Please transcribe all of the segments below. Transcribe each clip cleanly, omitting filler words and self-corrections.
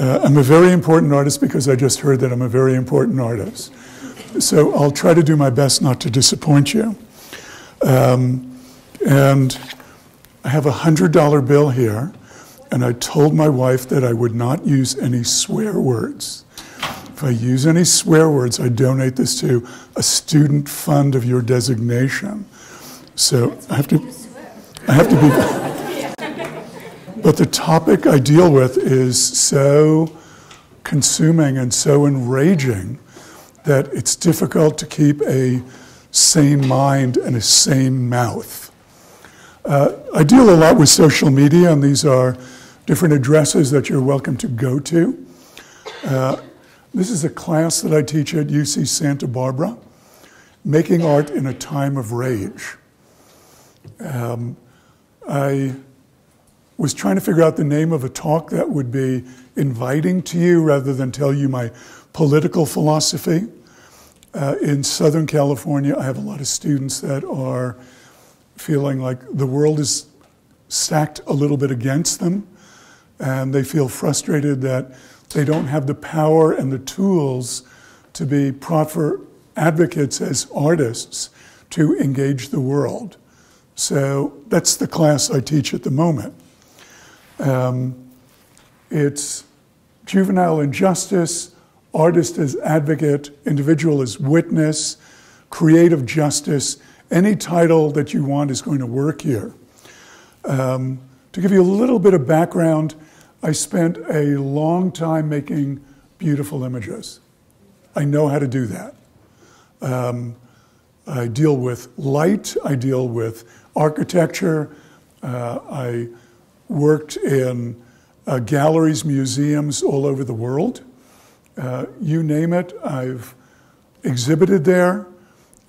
I'm a very important artist because I just heard that I'm a very important artist. So I'll try to do my best not to disappoint you. And I have a $100 bill here, and I told my wife that I would not use any swear words. If I use any swear words, I donate this to a student fund of your designation. So I have to be, but the topic I deal with is so consuming and so enraging that it's difficult to keep a sane mind and a sane mouth. I deal a lot with social media, and these are different addresses that you're welcome to go to. This is a class that I teach at UC Santa Barbara, Making Art in a Time of Rage. I was trying to figure out the name of a talk that would be inviting to you rather than tell you my political philosophy. In Southern California, I have a lot of students that are feeling like the world is stacked a little bit against them, and they feel frustrated that they don't have the power and the tools to be proper advocates as artists to engage the world. So that's the class I teach at the moment. It's juvenile injustice, artist as advocate, individual as witness, creative justice. Any title that you want is going to work here. To give you a little bit of background, I spent a long time making beautiful images. I know how to do that. I deal with light, I deal with architecture. I worked in galleries, museums all over the world. You name it, I've exhibited there.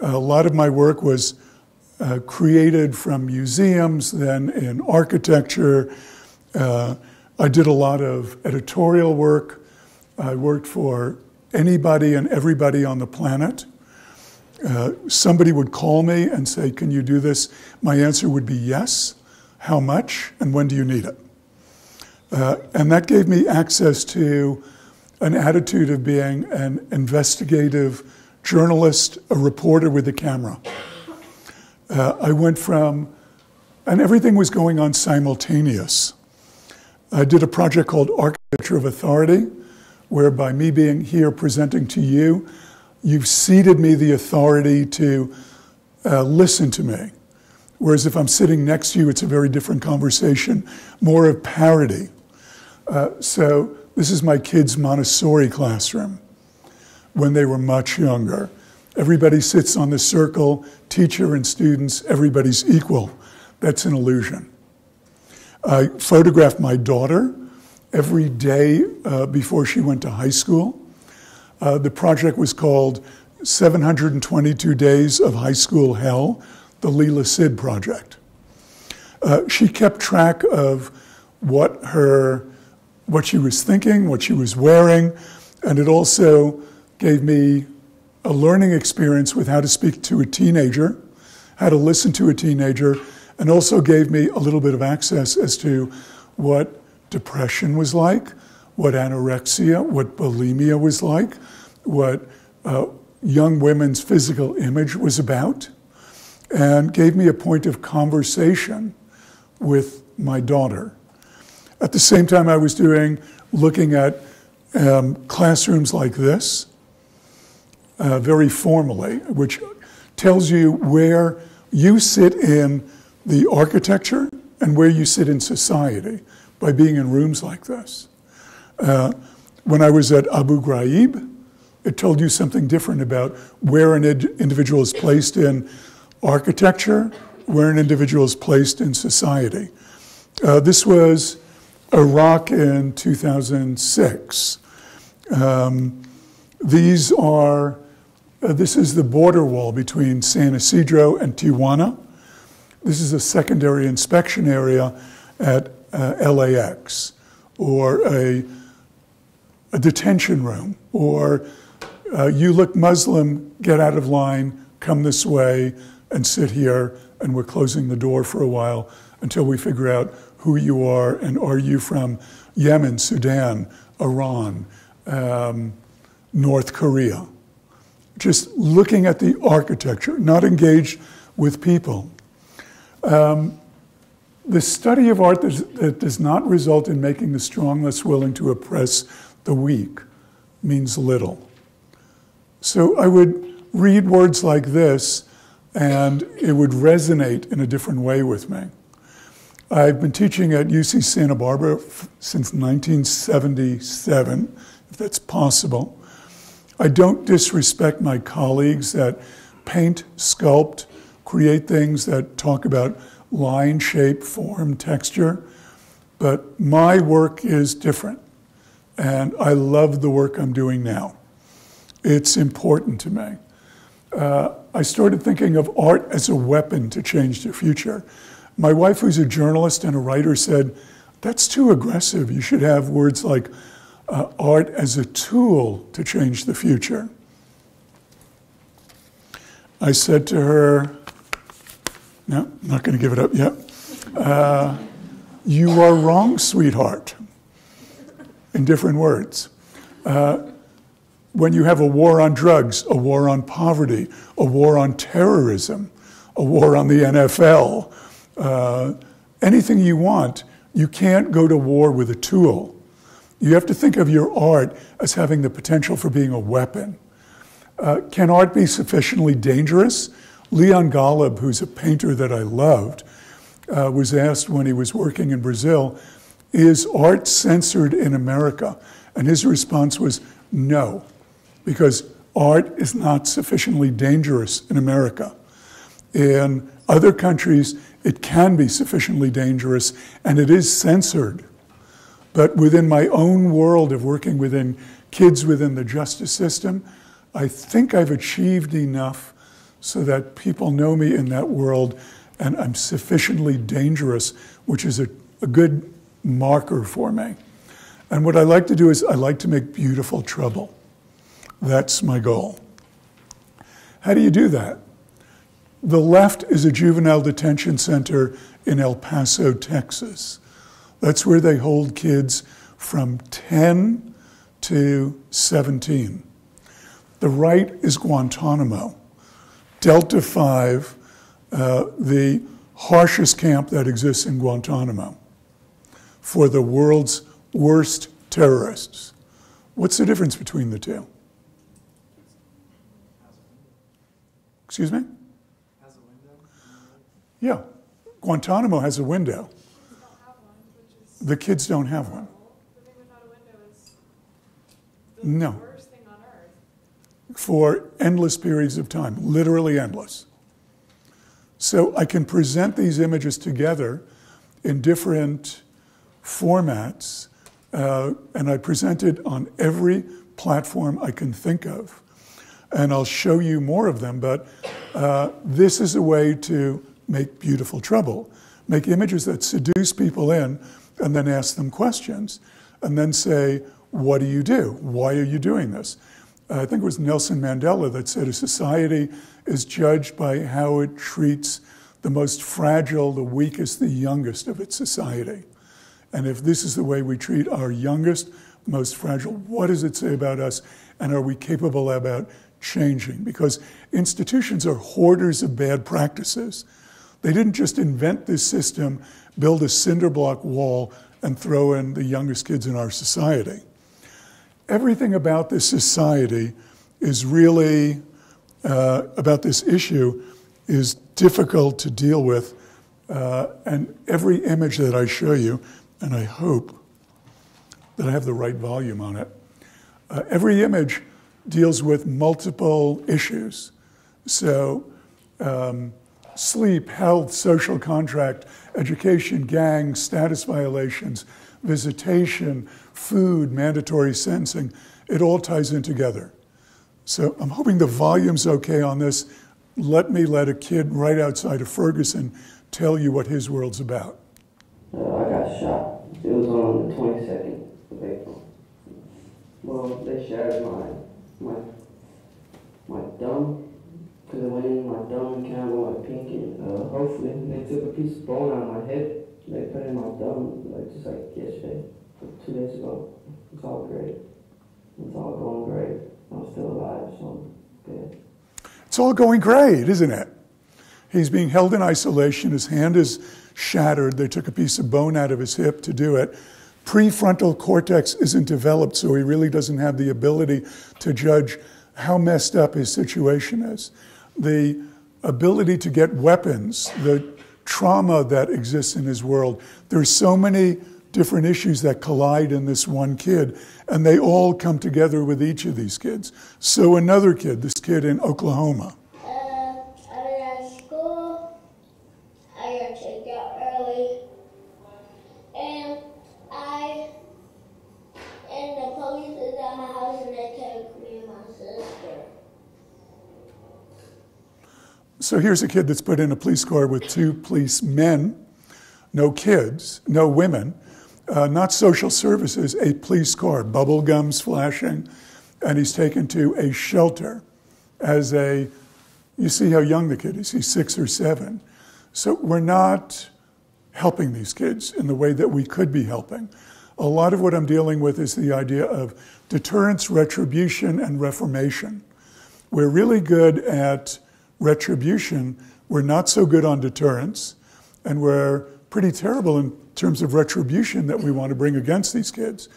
A lot of my work was created from museums, then in architecture. I did a lot of editorial work. I worked for anybody and everybody on the planet. Somebody would call me and say, "Can you do this?" My answer would be yes. How much and when do you need it? And that gave me access to an attitude of being an investigative journalist, a reporter with a camera. I went from, and everything was going on simultaneous. I did a project called Architecture of Authority, where by me being here presenting to you, you've ceded me the authority to listen to me. Whereas if I'm sitting next to you, it's a very different conversation, more of parody. So this is my kids' Montessori classroom when they were much younger. Everybody sits on the circle, teacher and students, everybody's equal. That's an illusion. I photographed my daughter every day before she went to high school. The project was called 722 Days of High School Hell, the Leela Sid project. She kept track of what she was thinking, what she was wearing, and it also gave me a learning experience with how to speak to a teenager, how to listen to a teenager, and also gave me a little bit of access as to what depression was like, what anorexia, what bulimia was like, what young women's physical image was about, and gave me a point of conversation with my daughter. At the same time, I was looking at classrooms like this, very formally, which tells you where you sit in the architecture and where you sit in society by being in rooms like this. When I was at Abu Ghraib, it told you something different about where an individual is placed in architecture, where an individual is placed in society. This was Iraq in 2006. This is the border wall between San Isidro and Tijuana. This is a secondary inspection area at LAX, or a detention room, or you look Muslim, get out of line, come this way, and sit here, and we're closing the door for a while until we figure out who you are, and are you from Yemen, Sudan, Iran, North Korea. Just looking at the architecture, not engaged with people. The study of art that does not result in making the strong less willing to oppress the weak means little. So I would read words like this, and it would resonate in a different way with me. I've been teaching at UC Santa Barbara since 1977, if that's possible. I don't disrespect my colleagues that paint, sculpt, create things that talk about line, shape, form, texture, but my work is different, and I love the work I'm doing now. It's important to me. I started thinking of art as a weapon to change the future. My wife, who's a journalist and a writer, said, that's too aggressive. You should have words like art as a tool to change the future. I said to her, no, I'm not going to give it up yet. You are wrong, sweetheart, in different words. When you have a war on drugs, a war on poverty, a war on terrorism, a war on the NFL, anything you want, you can't go to war with a tool. You have to think of your art as having the potential for being a weapon. Can art be sufficiently dangerous? Leon Gallup, who's a painter that I loved, was asked when he was working in Brazil, is art censored in America? And his response was no, because art is not sufficiently dangerous in America. In other countries, it can be sufficiently dangerous, and it is censored. But within my own world of working within kids within the justice system, I think I've achieved enough so that people know me in that world, and I'm sufficiently dangerous, which is a good marker for me. And what I like to do is I like to make beautiful trouble. That's my goal. How do you do that? The left is a juvenile detention center in El Paso, Texas. That's where they hold kids from 10 to 17. The right is Guantanamo. Delta 5, the harshest camp that exists in Guantanamo for the world's worst terrorists. What's the difference between the two? Excuse me? Has a window? Yeah, Guantanamo has a window. The kids don't have one. Living without a window is No. worst thing on earth. For endless periods of time, literally endless. So I can present these images together in different formats, and I present it on every platform I can think of. And I'll show you more of them, but this is a way to make beautiful trouble. Make images that seduce people in, and then ask them questions, and then say, what do you do? Why are you doing this? I think it was Nelson Mandela that said a society is judged by how it treats the most fragile, the weakest, the youngest of its society. And if this is the way we treat our youngest, most fragile, what does it say about us? And are we capable about changing? Because institutions are hoarders of bad practices. They didn't just invent this system, build a cinder block wall, and throw in the youngest kids in our society. Everything about this society is really, about this issue, is difficult to deal with. And every image that I show you, and I hope that I have the right volume on it, every image deals with multiple issues. So, sleep, health, social contract, education, gangs, status violations, visitation, food, mandatory sentencing, it all ties in together. So I'm hoping the volume's okay on this. Let me let a kid right outside of Ferguson tell you what his world's about. I got shot. It was on the 22nd of April. Well, they shattered my thumb because it went in my thumb and kind of went pink, and hopefully they took a piece of bone out of my head. They put it in my thumb, just like yesterday, 2 days ago. It's all great. It's all going great. I'm still alive, so I'm good. It's all going great, isn't it? He's being held in isolation. His hand is shattered. They took a piece of bone out of his hip to do it. Prefrontal cortex isn't developed, so he really doesn't have the ability to judge how messed up his situation is. The ability to get weapons, the trauma that exists in his world. There's so many different issues that collide in this one kid, and they all come together with each of these kids. So another kid, this kid in Oklahoma. I was at school. I got checked out early, and the police is at my house, and they took me and my sister. So here's a kid that's put in a police car with 2 policemen, no kids, no women, not social services, a police car, bubble gums flashing, and he's taken to a shelter as you see how young the kid is, he's 6 or 7. So we're not helping these kids in the way that we could be helping. A lot of what I'm dealing with is the idea of deterrence, retribution, and reformation. We're really good at retribution. We're not so good on deterrence, and we're pretty terrible in terms of retribution that we want to bring against these kids.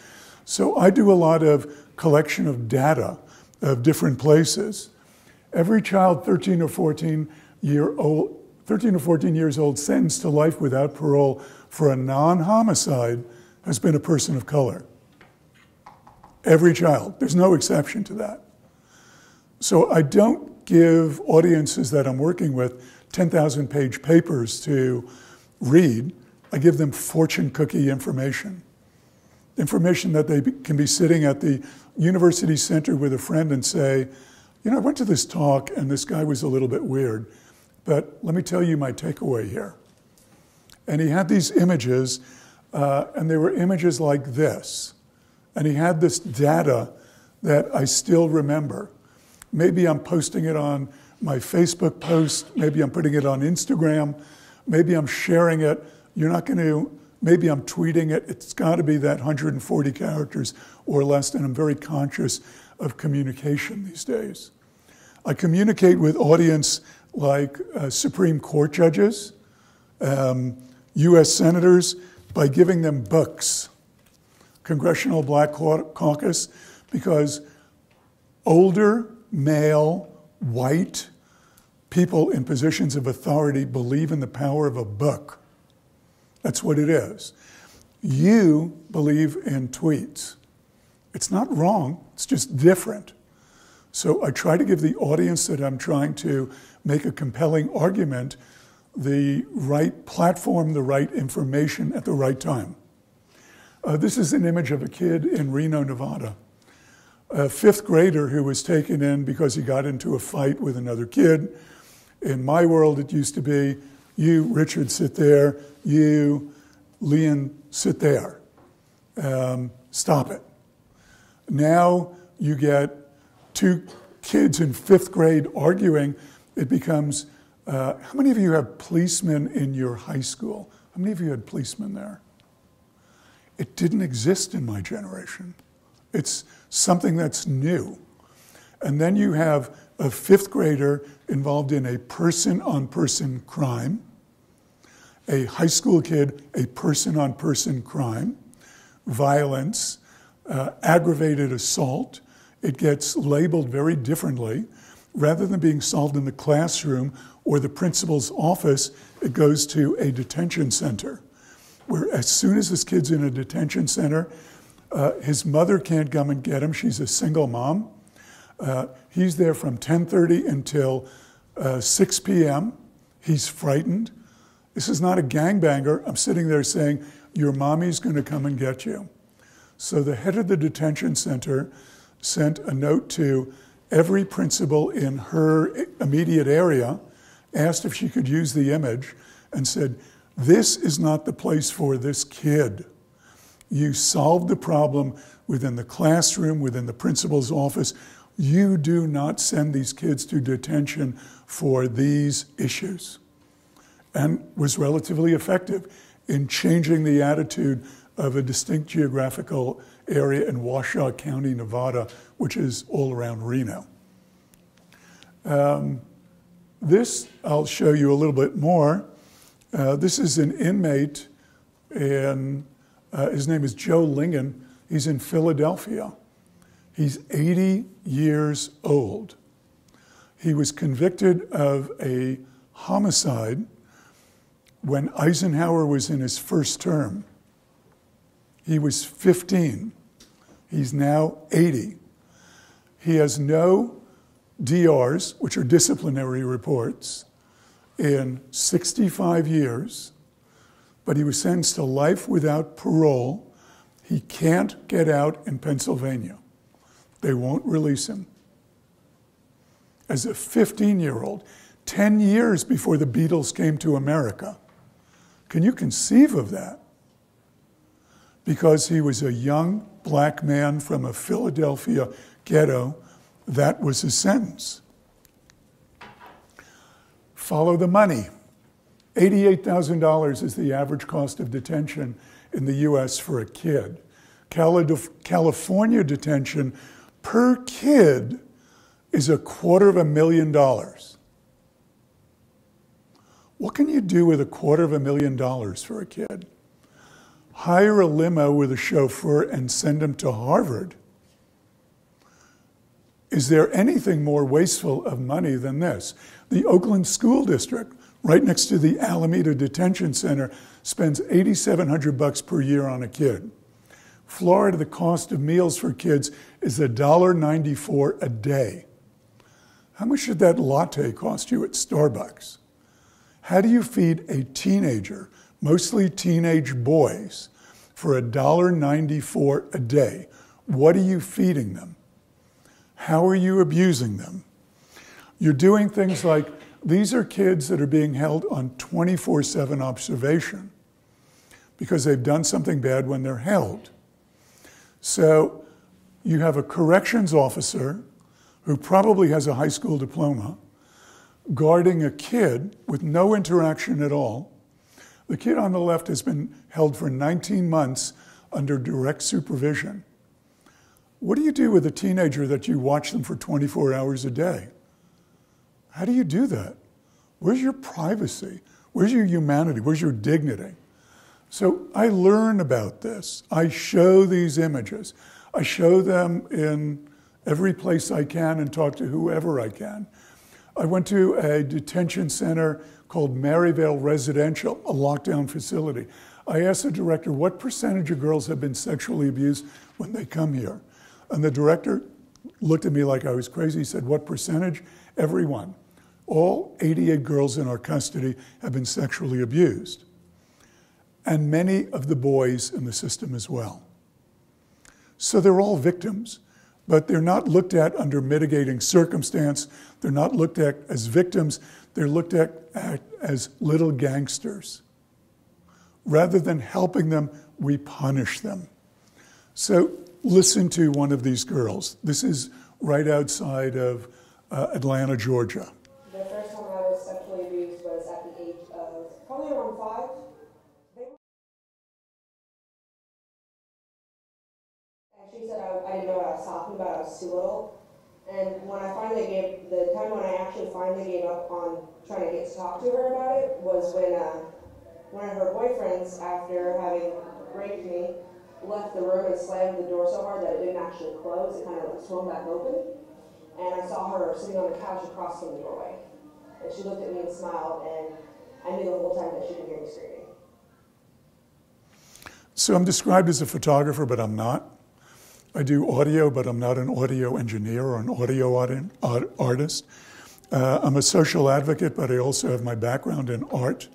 So I do a lot of collection of data of different places. Every child 13 or 14 years old sentenced to life without parole for a non-homicide has been a person of color. Every child. There's no exception to that. So I don't give audiences that I'm working with 10,000-page papers to read. I give them fortune cookie information. Information that they can be sitting at the university center with a friend and say, I went to this talk and this guy was a little bit weird, but let me tell you my takeaway here. And he had these images, and they were images like this. And he had this data that I still remember. Maybe I'm posting it on my Facebook post. Maybe I'm putting it on Instagram. Maybe I'm sharing it. Maybe I'm tweeting it. It's got to be that 140 characters or less, and I'm very conscious of communication these days. I communicate with audience like Supreme Court judges, U.S. senators, by giving them books. Congressional Black Caucus, because older, male, white people in positions of authority believe in the power of a book. That's what it is. You believe in tweets. It's not wrong, it's just different. So I try to give the audience that I'm trying to make a compelling argument the right platform, the right information at the right time. This is an image of a kid in Reno, Nevada. A 5th grader who was taken in because he got into a fight with another kid. In my world, it used to be, you, Richard, sit there. You, Leon, sit there. Stop it. Now you get 2 kids in 5th grade arguing. It becomes, how many of you have policemen in your high school? How many of you had policemen there? It didn't exist in my generation. It's something that's new. And then you have a 5th grader involved in a person-on-person crime, a high school kid, a person-on-person crime, violence, aggravated assault. It gets labeled very differently. Rather than being solved in the classroom or the principal's office, it goes to a detention center, where as soon as this kid's in a detention center, his mother can't come and get him. She's a single mom. He's there from 10:30 until 6 p.m. He's frightened. This is not a gangbanger. I'm sitting there saying, your mommy's going to come and get you. So the head of the detention center sent a note to every principal in her immediate area, asked if she could use the image, and said, this is not the place for this kid. You solved the problem within the classroom, within the principal's office. You do not send these kids to detention for these issues. And was relatively effective in changing the attitude of a distinct geographical area in Washoe County, Nevada, which is all around Reno. This I'll show you a little bit more. This is an inmate, and his name is Joe Ligon. He's in Philadelphia. He's 80 years old. He was convicted of a homicide when Eisenhower was in his first term. He was 15. He's now 80. He has no DRs, which are disciplinary reports, in 65 years, but he was sentenced to life without parole. He can't get out in Pennsylvania. They won't release him. As a 15-year-old, 10 years before the Beatles came to America. Can you conceive of that? Because he was a young black man from a Philadelphia ghetto, that was his sentence. Follow the money. $88,000 is the average cost of detention in the US for a kid. California detention per kid is $250,000. What can you do with $250,000 for a kid? Hire a limo with a chauffeur and send him to Harvard. Is there anything more wasteful of money than this? The Oakland School District, right next to the Alameda Detention Center, spends $8,700 per year on a kid. Florida, the cost of meals for kids is $1.94 a day. How much should that latte cost you at Starbucks? How do you feed a teenager, mostly teenage boys, for $1.94 a day? What are you feeding them? How are you abusing them? You're doing things like, these are kids that are being held on 24/7 observation because they've done something bad when they're held. So you have a corrections officer who probably has a high school diploma guarding a kid with no interaction at all. The kid on the left has been held for 19 months under direct supervision. What do you do with a teenager that you watch them for 24 hours a day? How do you do that? Where's your privacy? Where's your humanity? Where's your dignity? So I learn about this. I show these images. I show them in every place I can and talk to whoever I can. I went to a detention center called Maryvale Residential, a lockdown facility. I asked the director, what percentage of girls have been sexually abused when they come here? And the director looked at me like I was crazy. He said, what percentage? Everyone. All 88 girls in our custody have been sexually abused. And many of the boys in the system as well. So they're all victims, but they're not looked at under mitigating circumstance. They're not looked at as victims. They're looked at as little gangsters. Rather than helping them, we punish them. So listen to one of these girls. This is right outside of Atlanta, Georgia. The first time I was sexually abused was at the age of probably around 5. And she said I didn't know what I was talking about, I was too little. And when I finally gave, the time when I actually finally gave up on trying to get to talk to her about it was when one of her boyfriends, after having raped me, left the room and slammed the door so hard that it didn't actually close, it kind of like swung back open. And I saw her sitting on the couch across from the doorway. And she looked at me and smiled, and I knew the whole time that she could hear me screaming. So I'm described as a photographer, but I'm not. I do audio, but I'm not an audio engineer or an audio artist. I'm a social advocate, but I also have my background in art.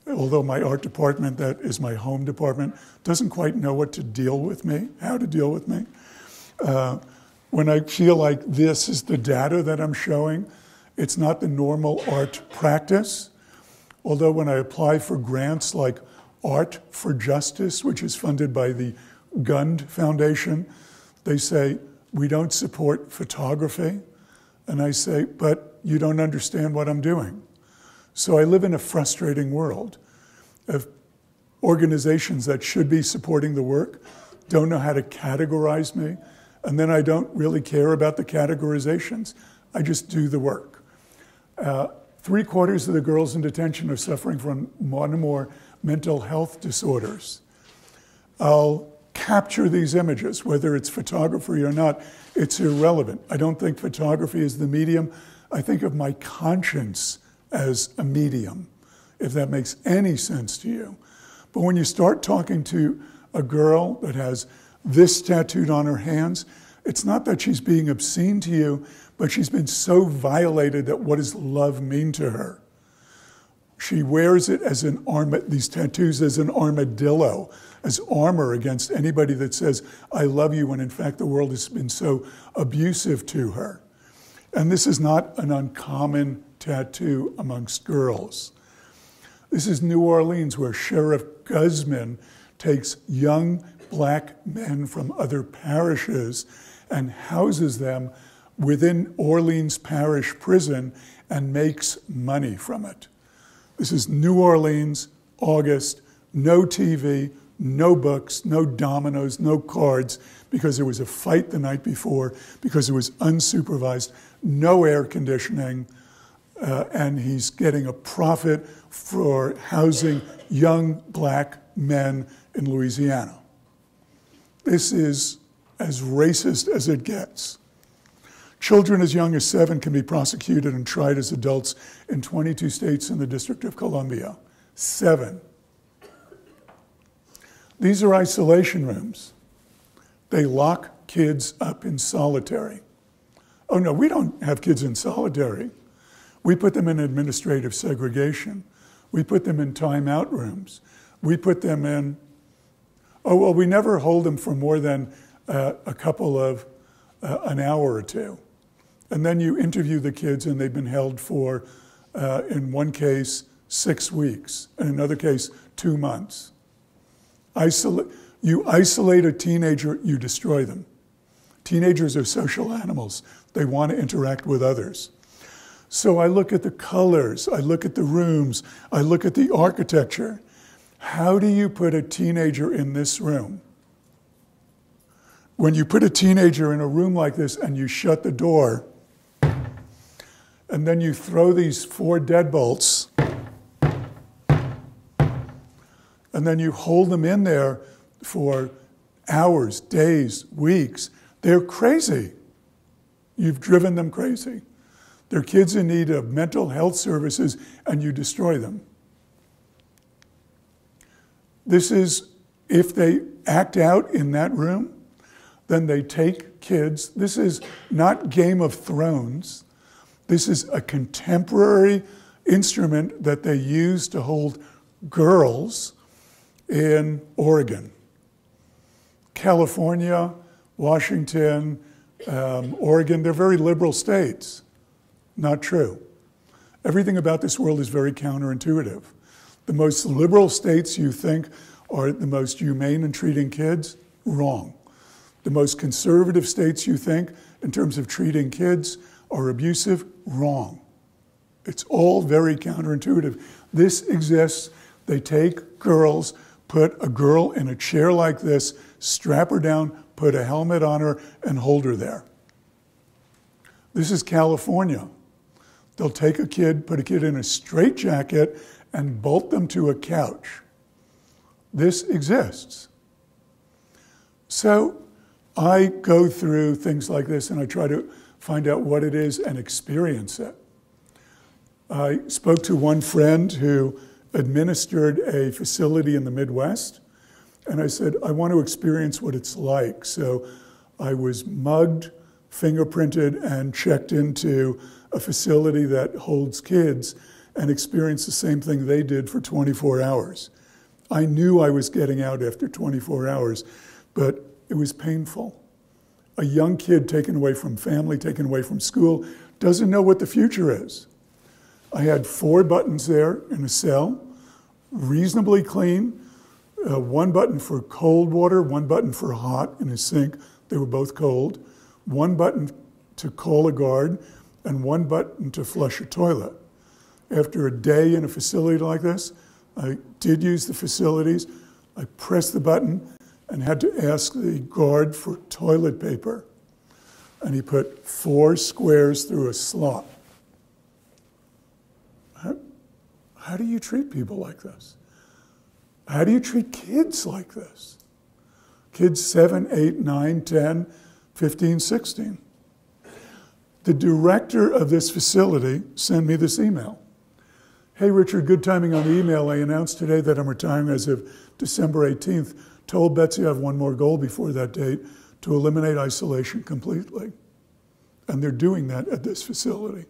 Although my art department, that is my home department, doesn't quite know what to deal with me, how to deal with me. When I feel like this is the data that I'm showing, it's not the normal art practice. Although when I apply for grants like Art for Justice, which is funded by the Gund Foundation, they say, we don't support photography. And I say, but you don't understand what I'm doing. So I live in a frustrating world of organizations that should be supporting the work don't know how to categorize me, and then I don't really care about the categorizations. I just do the work. 3/4 of the girls in detention are suffering from one or more mental health disorders. I'll capture these images, whether it's photography or not, it's irrelevant. I don't think photography is the medium. I think of my conscience as a medium, if that makes any sense to you. But when you start talking to a girl that has this tattooed on her hands, it's not that she's being obscene to you, but she's been so violated that what does love mean to her? She wears it as these tattoos as an armadillo, as armor against anybody that says, I love you, when in fact the world has been so abusive to her. And this is not an uncommon tattoo amongst girls. This is New Orleans, where Sheriff Guzman takes young black men from other parishes and houses them within Orleans Parish Prison and makes money from it. This is New Orleans, August, no TV, no books, no dominoes, no cards, because there was a fight the night before, because it was unsupervised, no air conditioning, and he's getting a profit for housing young black men in Louisiana. This is as racist as it gets. Children as young as 7 can be prosecuted and tried as adults in 22 states in the District of Columbia. 7. These are isolation rooms. They lock kids up in solitary. Oh no, we don't have kids in solitary. We put them in administrative segregation. We put them in timeout rooms. We put them in, we never hold them for more than a couple of, an hour or two. And then you interview the kids and they've been held for, in one case, 6 weeks, in another case, 2 months. You isolate a teenager, you destroy them. Teenagers are social animals. They want to interact with others. So I look at the colors, I look at the rooms, I look at the architecture. How do you put a teenager in this room? When you put a teenager in a room like this and you shut the door, and then you throw these 4 deadbolts, and then you hold them in there for hours, days, weeks, they're crazy. You've driven them crazy. They're kids in need of mental health services, and you destroy them. This is, if they act out in that room, then they take kids. This is not Game of Thrones. This is a contemporary instrument that they use to hold girls in Oregon, California, Washington, Oregon. They're very liberal states. Not true. Everything about this world is very counterintuitive. The most liberal states you think are the most humane in treating kids, wrong. The most conservative states you think, in terms of treating kids, are abusive, wrong. It's all very counterintuitive. This exists. They take girls, put a girl in a chair like this, strap her down, put a helmet on her, and hold her there. This is California. They'll take a kid, put a kid in a straitjacket, and bolt them to a couch. This exists. So I go through things like this and I try to find out what it is and experience it. I spoke to one friend who administered a facility in the Midwest, and I said, I want to experience what it's like. So I was mugged, fingerprinted, and checked into a facility that holds kids and experienced the same thing they did for 24 hours. I knew I was getting out after 24 hours, but it was painful. A young kid taken away from family, taken away from school, doesn't know what the future is. I had 4 buttons there in a cell, reasonably clean, 1 button for cold water, 1 button for hot in a sink. They were both cold. one button to call a guard, and one button to flush a toilet. After a day in a facility like this, I did use the facilities. I pressed the button and had to ask the guard for toilet paper. And he put 4 squares through a slot. How do you treat people like this? How do you treat kids like this? Kids 7, 8, 9, 10, 15, 16. The director of this facility sent me this email. Hey, Richard, good timing on the email. I announced today that I'm retiring as of December 18th. Told Betsy I have one more goal before that date, to eliminate isolation completely. And they're doing that at this facility.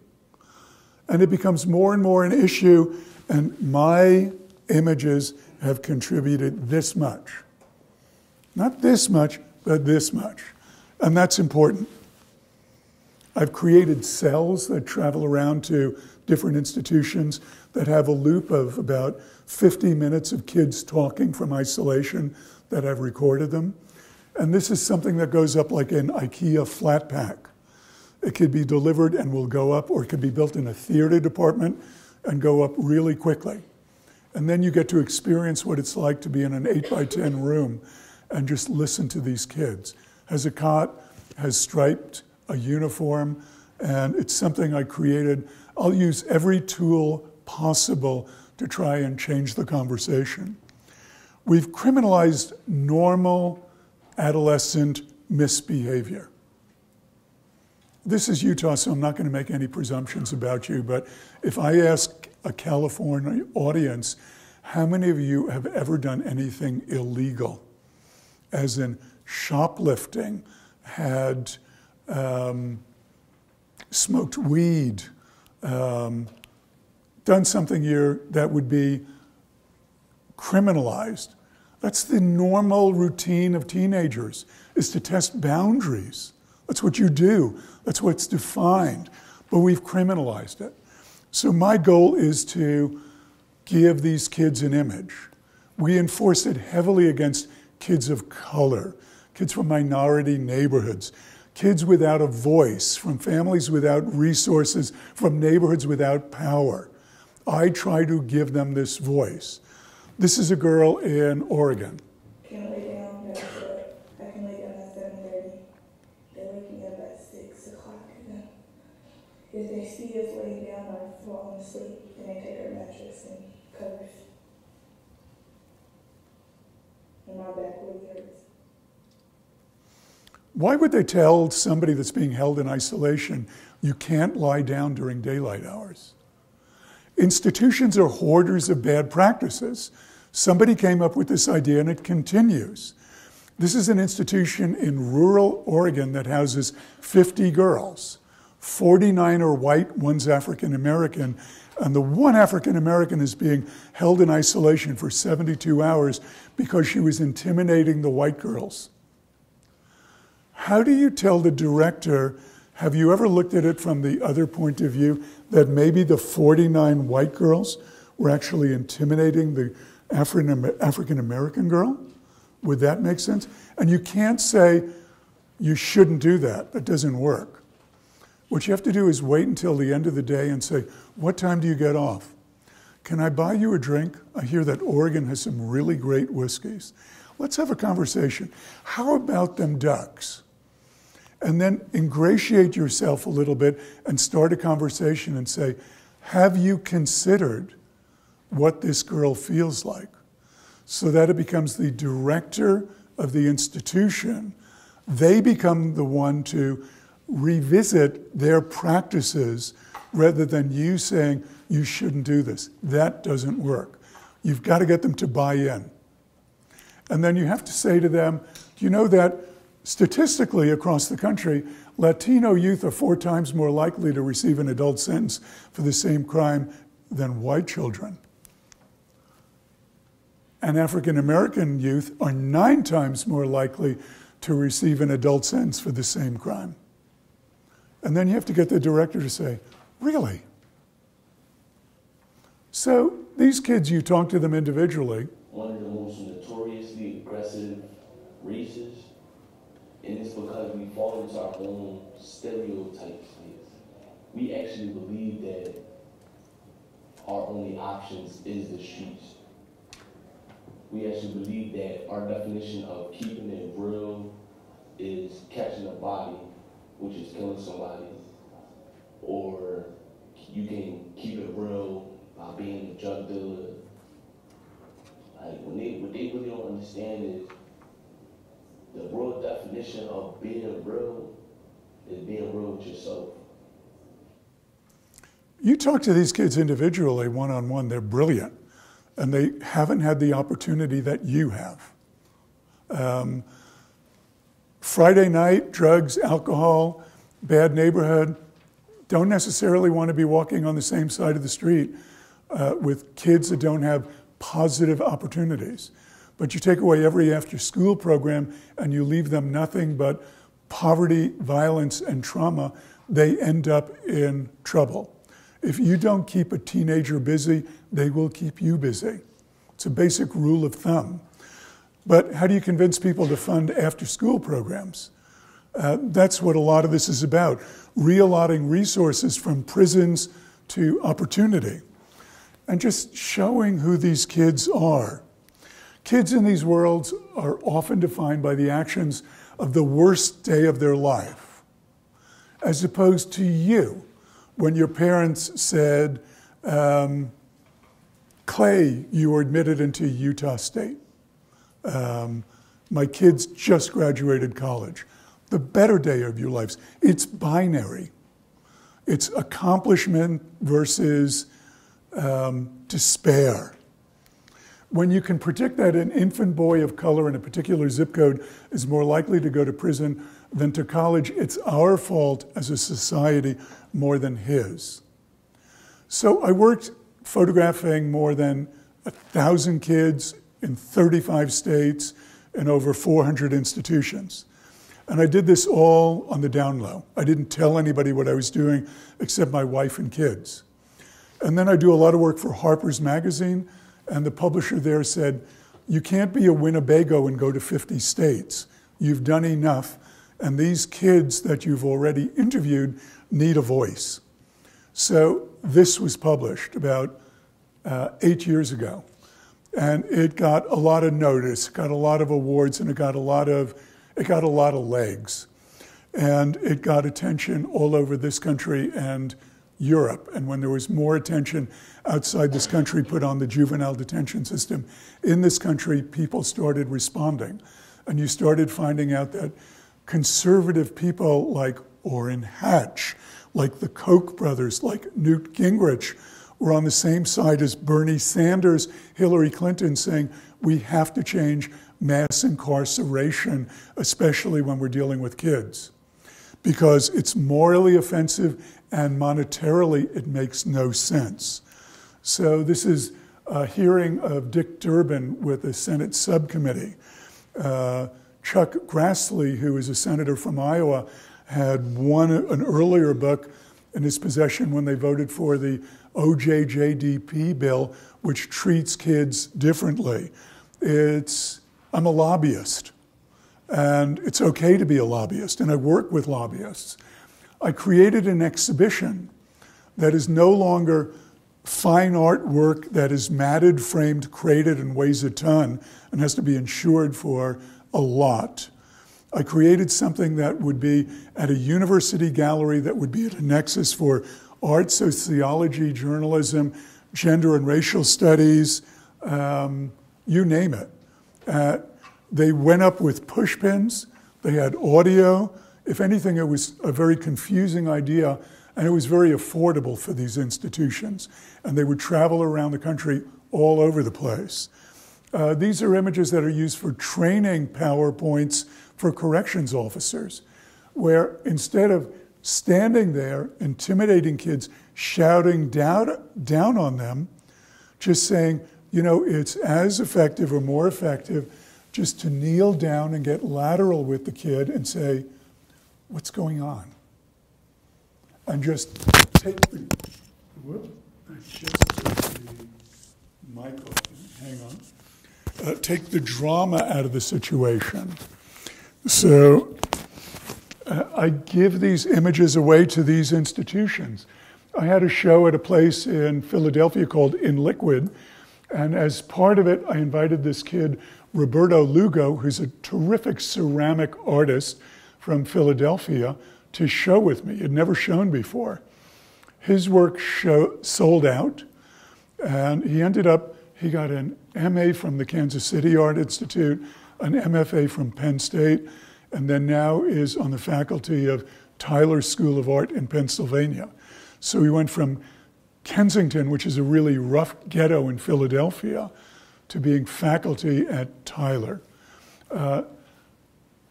And it becomes more and more an issue, and my images have contributed this much. Not this much, but this much. And that's important. I've created cells that travel around to different institutions that have a loop of about 50 minutes of kids talking from isolation that I've recorded them. And this is something that goes up like an IKEA flat pack. It could be delivered and will go up, or it could be built in a theater department and go up really quickly. And then you get to experience what it's like to be in an 8x10 room and just listen to these kids. Has a cot, has striped, a uniform, and it's something I created. I'll use every tool possible to try and change the conversation. We've criminalized normal adolescent misbehavior. This is Utah, so I'm not going to make any presumptions about you, but if I ask a California audience, how many of you have ever done anything illegal? As in shoplifting, had smoked weed, done something here that would be criminalized. That's the normal routine of teenagers, is to test boundaries. That's what you do. That's what's defined. But we've criminalized it. So my goal is to give these kids an image. We enforce it heavily against kids of color, kids from minority neighborhoods, kids without a voice, from families without resources, from neighborhoods without power. I try to give them this voice. This is a girl in Oregon. Can't lay down, that's it. I can lay down at 7:30. They wake me up at 6 o'clock. And if they see us laying down or falling asleep, then they take our mattress and covers. And my back really hurts. Why would they tell somebody that's being held in isolation, you can't lie down during daylight hours? Institutions are hoarders of bad practices. Somebody came up with this idea and it continues. This is an institution in rural Oregon that houses 50 girls. 49 are white, one's African American, and the one African American is being held in isolation for 72 hours because she was intimidating the white girls. How do you tell the director, have you ever looked at it from the other point of view, that maybe the 49 white girls were actually intimidating the African American girl? Would that make sense? And you can't say you shouldn't do that. That doesn't work. What you have to do is wait until the end of the day and say, what time do you get off? Can I buy you a drink? I hear that Oregon has some really great whiskeys. Let's have a conversation. How about them ducks? And then ingratiate yourself a little bit and start a conversation and say, have you considered what this girl feels like? So that it becomes the director of the institution. They become the one to revisit their practices rather than you saying, you shouldn't do this. That doesn't work. You've got to get them to buy in. And then you have to say to them, do you know that statistically across the country, Latino youth are 4 times more likely to receive an adult sentence for the same crime than white children? And African American youth are 9 times more likely to receive an adult sentence for the same crime. And then you have to get the director to say, really? So these kids, you talk to them individually. One of the most notoriously aggressive races, and it's because we fall into our own stereotypes. We actually believe that our only options is the streets. We actually believe that our definition of keeping it real is catching a body, which is killing somebody, or you can keep it real by being a drug dealer. Like what they really don't understand is the real definition of being real is being real with yourself. You talk to these kids individually, one-on-one, they're brilliant, and they haven't had the opportunity that you have. Friday night, drugs, alcohol, bad neighborhood, don't necessarily want to be walking on the same side of the street with kids that don't have positive opportunities. But you take away every after-school program and you leave them nothing but poverty, violence, and trauma, they end up in trouble. If you don't keep a teenager busy, they will keep you busy. It's a basic rule of thumb. But how do you convince people to fund after-school programs? That's what a lot of this is about, reallocating resources from prisons to opportunity, and just showing who these kids are. Kids in these worlds are often defined by the actions of the worst day of their life, as opposed to you, when your parents said, Clay, you were admitted into Utah State. My kids just graduated college. The better day of your lives. It's binary. It's accomplishment versus despair. When you can predict that an infant boy of color in a particular zip code is more likely to go to prison than to college, it's our fault as a society more than his. So I worked photographing more than 1,000 kids in 35 states and over 400 institutions. And I did this all on the down low. I didn't tell anybody what I was doing except my wife and kids. And then I do a lot of work for Harper's Magazine, and the publisher there said, you can't be a Winnebago and go to 50 states. You've done enough, and these kids that you've already interviewed need a voice. So this was published about 8 years ago. And it got a lot of notice, got a lot of awards, and it got a lot of legs. And it got attention all over this country and Europe. And when there was more attention outside this country put on the juvenile detention system, in this country, people started responding. And you started finding out that conservative people like Orrin Hatch, like the Koch brothers, like Newt Gingrich, were on the same side as Bernie Sanders, Hillary Clinton, saying we have to change mass incarceration, especially when we're dealing with kids, because it's morally offensive and monetarily it makes no sense. So this is a hearing of Dick Durbin with the Senate subcommittee. Chuck Grassley, who is a senator from Iowa, had won an earlier book in his possession when they voted for the OJJDP bill, which treats kids differently. I'm a lobbyist, and it's okay to be a lobbyist, and I work with lobbyists. I created an exhibition that is no longer fine artwork that is matted, framed, crated, and weighs a ton, and has to be insured for a lot. I created something that would be at a university gallery, that would be at a nexus for art, sociology, journalism, gender and racial studies, you name it. They went up with push pins, they had audio. If anything, it was a very confusing idea, and it was very affordable for these institutions. And they would travel around the country all over the place. These are images that are used for training PowerPoints for corrections officers, where instead of standing there, intimidating kids, shouting down on them, just saying, you know, it's as effective or more effective just to kneel down and get lateral with the kid and say, what's going on? And just take the, I just took the mic off, hang on. Take the drama out of the situation. So I give these images away to these institutions. I had a show at a place in Philadelphia called In Liquid, and as part of it, I invited this kid, Roberto Lugo, who's a terrific ceramic artist from Philadelphia, to show with me. He'd never shown before. His work sold out, and he got an MA from the Kansas City Art Institute, an MFA from Penn State, and then now is on the faculty of Tyler School of Art in Pennsylvania. So he went from Kensington, which is a really rough ghetto in Philadelphia, to being faculty at Tyler.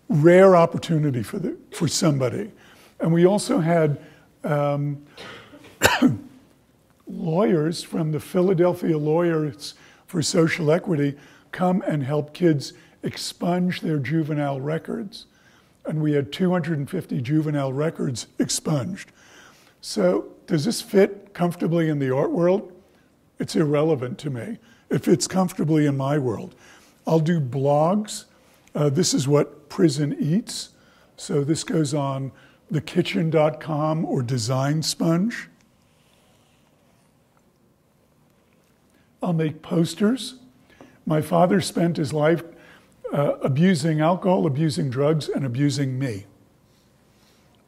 Rare opportunity for somebody. And we also had lawyers from the Philadelphia Lawyers for Social Equity come and help kids expunge their juvenile records. And we had 250 juvenile records expunged. So does this fit comfortably in the art world? It's irrelevant to me. It fits comfortably in my world. I'll do blogs. This is what prison eats. So this goes on thekitchen.com or Design Sponge. I'll make posters. My father spent his life abusing alcohol, abusing drugs, and abusing me.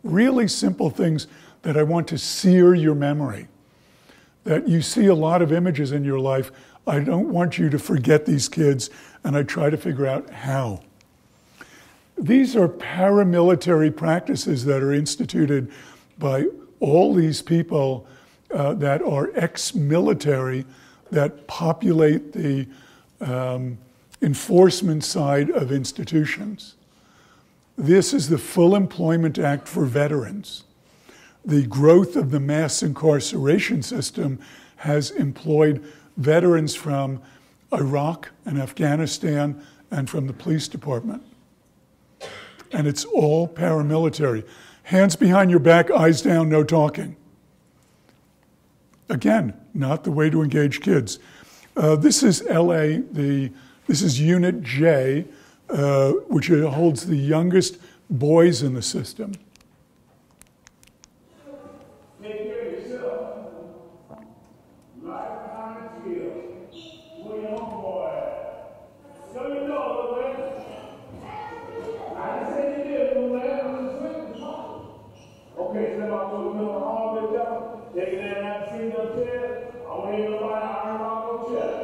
Really simple things that I want to sear your memory. That you see a lot of images in your life. I don't want you to forget these kids, and I try to figure out how. These are paramilitary practices that are instituted by all these people that are ex-military that populate the enforcement side of institutions. This is the Full Employment Act for veterans. The growth of the mass incarceration system has employed veterans from Iraq and Afghanistan and from the police department. And it's all paramilitary. Hands behind your back, eyes down, no talking. Again, not the way to engage kids. This is LA, this is Unit J, which holds the youngest boys in the system. Take care of yourself. Lifetime skills. Where your homeboy? So you know, little man. I didn't say you did, little man. I'm just waiting to talk. Okay, step out to the middle of the hallway, devil. Take it in and have seen them chair. I want you to know I heard about no chair.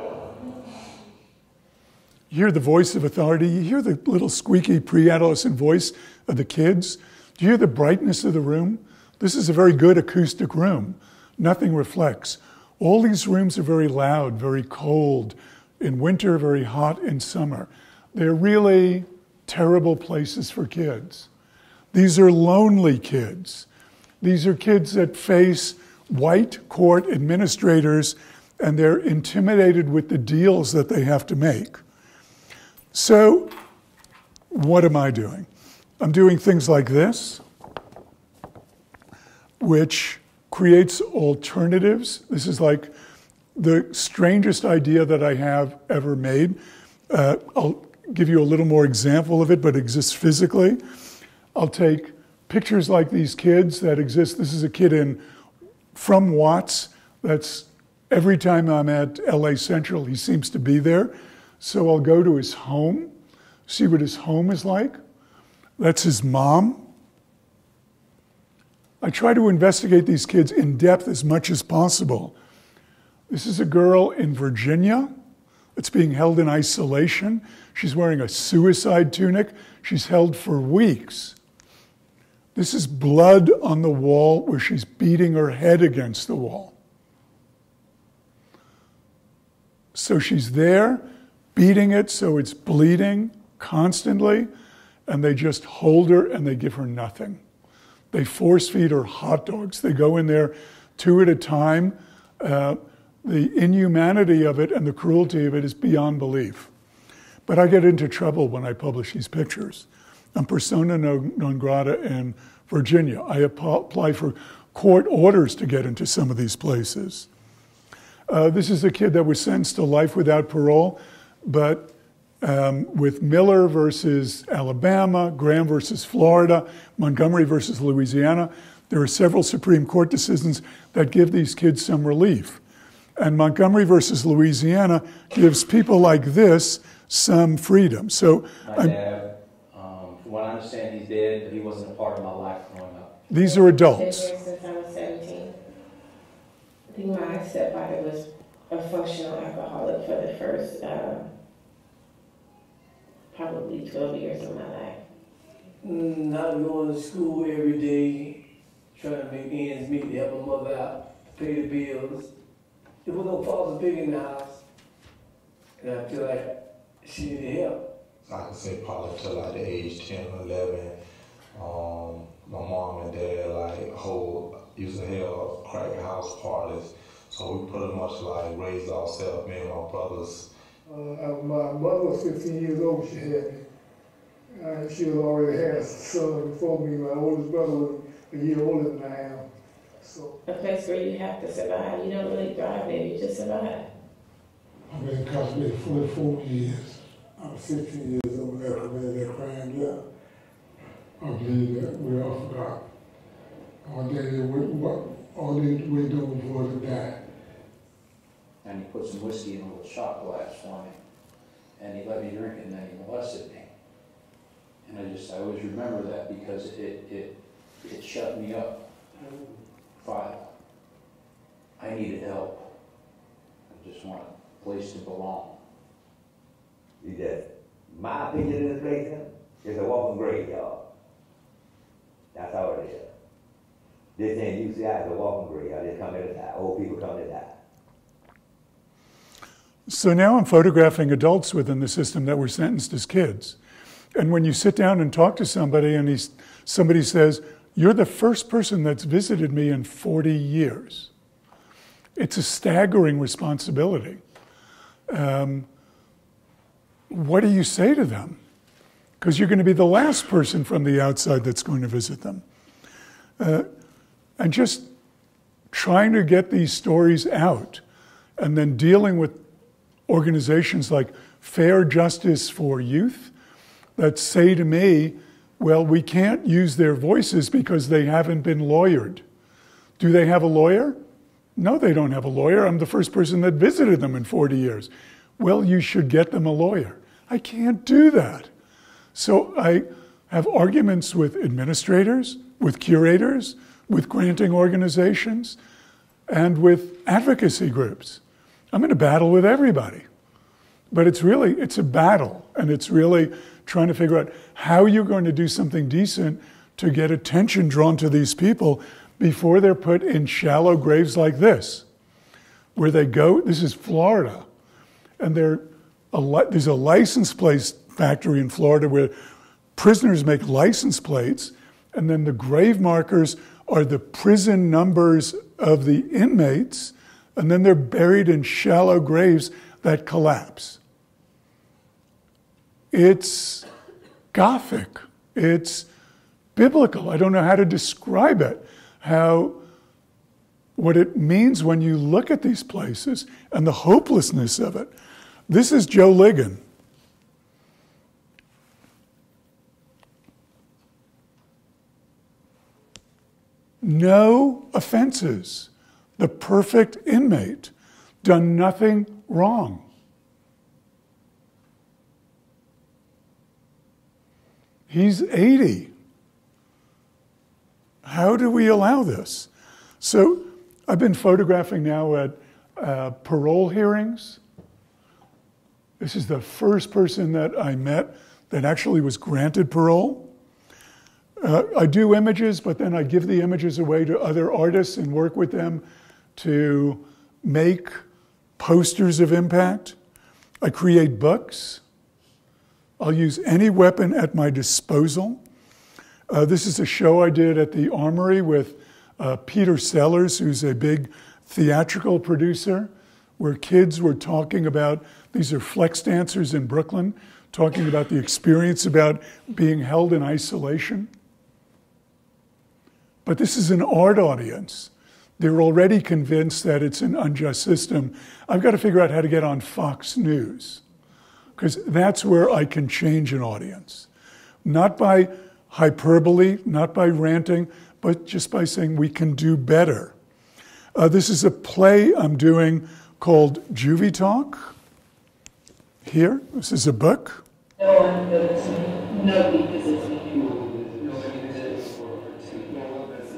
You hear the voice of authority. You hear the little squeaky pre-adolescent voice of the kids. Do you hear the brightness of the room? This is a very good acoustic room. Nothing reflects. All these rooms are very loud, very cold. In winter, very hot in summer. They're really terrible places for kids. These are lonely kids. These are kids that face white court administrators, and they're intimidated with the deals that they have to make. So, what am I doing? I'm doing things like this, which creates alternatives. This is like the strangest idea that I have ever made. I'll give you a little more example of it, but it exists physically. I'll take pictures like these kids that exist. This is a kid from Watts. That's every time I'm at LA Central, he seems to be there. So I'll go to his home, see what his home is like. That's his mom. I try to investigate these kids in depth as much as possible. This is a girl in Virginia that's being held in isolation. She's wearing a suicide tunic. She's held for weeks. This is blood on the wall where she's beating her head against the wall. So she's there, beating it so it's bleeding constantly, and they just hold her and they give her nothing. They force feed her hot dogs. They go in there 2 at a time. The inhumanity of it and the cruelty of it is beyond belief. But I get into trouble when I publish these pictures. I'm persona non grata in Virginia. I apply for court orders to get into some of these places. This is a kid that was sentenced to life without parole, but with Miller versus Alabama, Graham versus Florida, Montgomery versus Louisiana. There are several Supreme Court decisions that give these kids some relief. And Montgomery versus Louisiana gives people like this some freedom. So my dad, from what I understand, he's dead, but he wasn't a part of my life growing up. These are adults. Been here since I was 17. I think my stepfather was a functional alcoholic for the first probably 12 years of my life. Not going to school every day, trying to make ends meet to help my mother out, to pay the bills. There was no father figure in the house, and I feel like she needed help. I can say probably till like the age 10 or 11, my mom and dad used to have crack house parties, so we pretty much like raised ourselves, me and my brothers. My mother was 15 years old, she had me. She was already had a son before me. My oldest brother was a year older than I am. So A place where you have to survive. You don't really thrive there, you just survive. I've been incarcerated 44 years. I was 16 years old after I made that crime job. I believe that we all forgot. All they were doing was to die. And he put some whiskey in a little shot glass for me. And he let me drink it, and then he molested me. And I always remember that because it shut me up. I needed help. I just wanted a place to belong. My opinion in this place is a walking graveyard. That's how it is. This ain't UCI, it's a walking graveyard. They come in to die. Old people come to die. So now I'm photographing adults within the system that were sentenced as kids. And when you sit down and talk to somebody and somebody says, "You're the first person that's visited me in 40 years." It's a staggering responsibility. What do you say to them? Because you're going to be the last person from the outside that's going to visit them. And just trying to get these stories out and then dealing with organizations like Fair Justice for Youth that say to me, well, we can't use their voices because they haven't been lawyered. Do they have a lawyer? No, they don't have a lawyer. I'm the first person that visited them in 40 years. Well, you should get them a lawyer. I can't do that. So I have arguments with administrators, with curators, with granting organizations, and with advocacy groups. I'm in a battle with everybody. But it's a battle, and it's really trying to figure out how you're going to do something decent to get attention drawn to these people before they're put in shallow graves like this, where they go. This is Florida, and there's a license plate factory in Florida where prisoners make license plates, and then the grave markers are the prison numbers of the inmates, and then they're buried in shallow graves that collapse. It's Gothic. It's biblical. I don't know how to describe it, what it means when you look at these places and the hopelessness of it. This is Joe Ligon. No offenses. The perfect inmate. Done nothing wrong. He's 80. How do we allow this? So I've been photographing now at parole hearings. This is the first person that I met that actually was granted parole. I do images, but then I give the images away to other artists and work with them to make posters of impact. I create books. I'll use any weapon at my disposal. This is a show I did at the Armory with Peter Sellers, who's a big theatrical producer, where kids were talking about, these are flex dancers in Brooklyn, talking about the experience about being held in isolation. But this is an art audience. They're already convinced that it's an unjust system. I've got to figure out how to get on Fox News, because that's where I can change an audience. Not by hyperbole, not by ranting, but just by saying we can do better. This is a play I'm doing called Juvie Talk. Here, this is a book. No one visits me. Nobody visits me. Nobody visits or No one has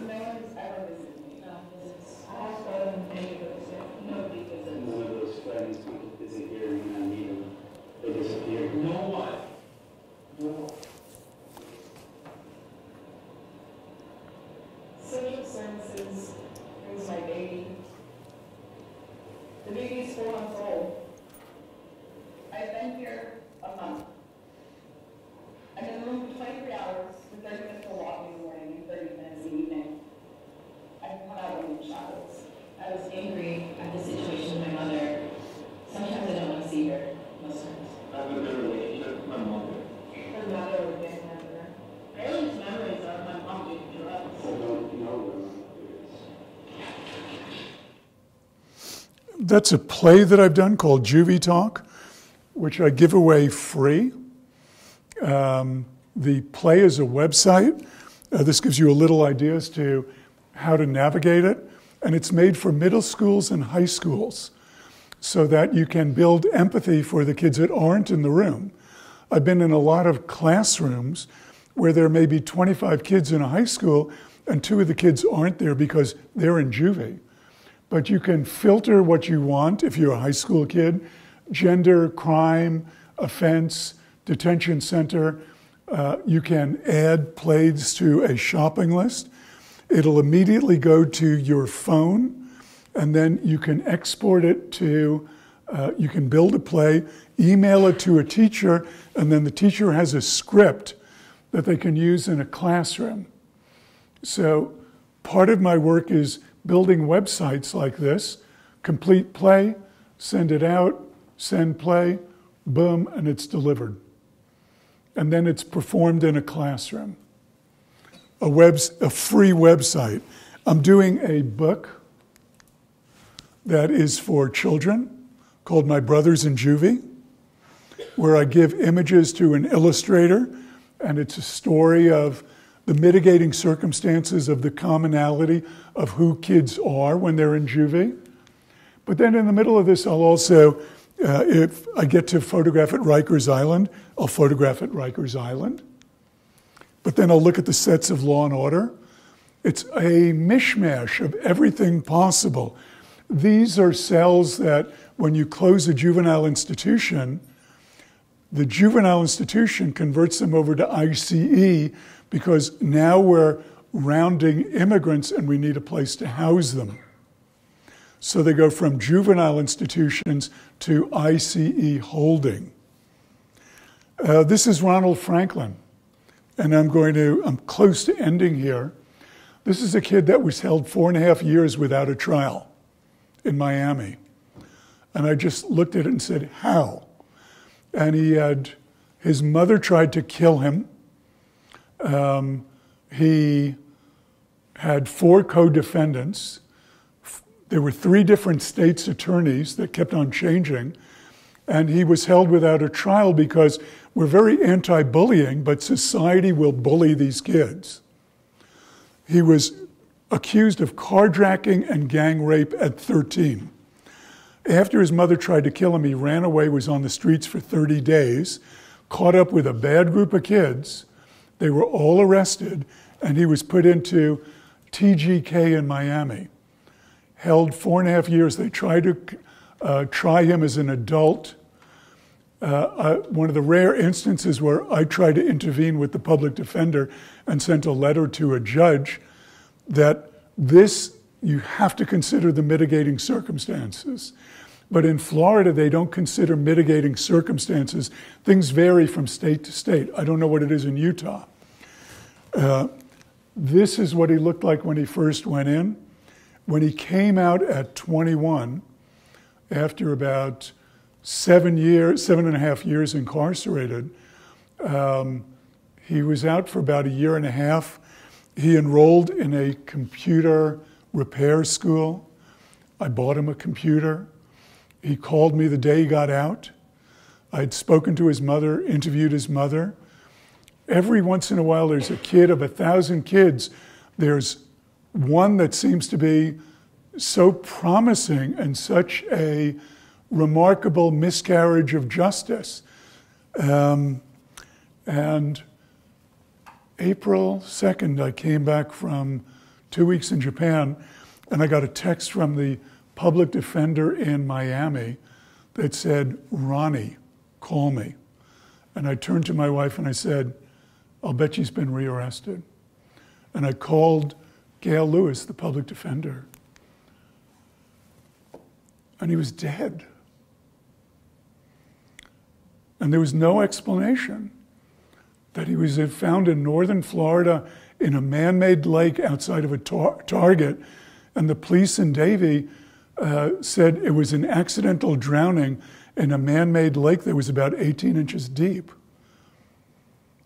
ever visited me. No visits. I ask them and they visit. Nobody visits. None of those friends people visit here when I need them. They disappear. No one. No. Social services brings my baby. The baby's 4 months old. I've been here a month. I'm in the room for 23 hours, with 30 minutes for walking in the morning and 30 minutes in the evening. I've come out in shadows. I was angry at the situation with my mother. Sometimes I don't want to see her, most times. I have a good relationship with my mother. Her mother would get member. My earliest memories are of my mom doing drugs. I don't know where my mother is. That's a play that I've done called Juvie Talk, which I give away free. The play is a website. This gives you a little idea as to how to navigate it. And it's made for middle schools and high schools so that you can build empathy for the kids that aren't in the room. I've been in a lot of classrooms where there may be 25 kids in a high school and 2 of the kids aren't there because they're in juvie. But you can filter what you want if you're a high school kid: gender, crime, offense, detention center. You can add plays to a shopping list. It'll immediately go to your phone, and then you can export it to, you can build a play, email it to a teacher, and then the teacher has a script that they can use in a classroom. So part of my work is building websites like this: complete play, send it out, send play, boom, and it's delivered. And then it's performed in a classroom. A free website. I'm doing a book that is for children called My Brothers in Juvie, where I give images to an illustrator, and it's a story of the mitigating circumstances of the commonality of who kids are when they're in juvie. But then in the middle of this, I'll also, if I get to photograph at Rikers Island, I'll photograph at Rikers Island. But then I'll look at the sets of Law and Order. It's a mishmash of everything possible. These are cells that when you close a juvenile institution, the juvenile institution converts them over to ICE because now we're rounding immigrants and we need a place to house them. So they go from juvenile institutions to ICE holding. This is Ronald Franklin, and I'm close to ending here. This is a kid that was held 4.5 years without a trial in Miami. And I just looked at it and said, how? And his mother tried to kill him. He had 4 co-defendants. There were 3 different states' attorneys that kept on changing. And he was held without a trial because we're very anti-bullying, but society will bully these kids. He was accused of carjacking and gang rape at 13. After his mother tried to kill him, he ran away, was on the streets for 30 days, caught up with a bad group of kids. They were all arrested, and he was put into TGK in Miami. Held 4.5 years. They tried to try him as an adult. One of the rare instances where I tried to intervene with the public defender and sent a letter to a judge that you have to consider the mitigating circumstances. But in Florida, they don't consider mitigating circumstances. Things vary from state to state. I don't know what it is in Utah. This is what he looked like when he first went in. When he came out at 21, after about 7.5 years incarcerated, he was out for about 1.5 years. He enrolled in a computer repair school. I bought him a computer. He called me the day he got out. I'd spoken to his mother, interviewed his mother. Every once in a while, there's a kid of 1,000 kids. There's one that seems to be so promising and such a remarkable miscarriage of justice. And April 2nd, I came back from 2 weeks in Japan, and I got a text from the public defender in Miami that said, "Ronnie, call me." And I turned to my wife and I said, "I'll bet she's been rearrested." And I called Gail Lewis, the public defender, and he was dead. And there was no explanation that he was found in northern Florida in a man-made lake outside of a Target, and the police in Davie said it was an accidental drowning in a man-made lake that was about 18 inches deep.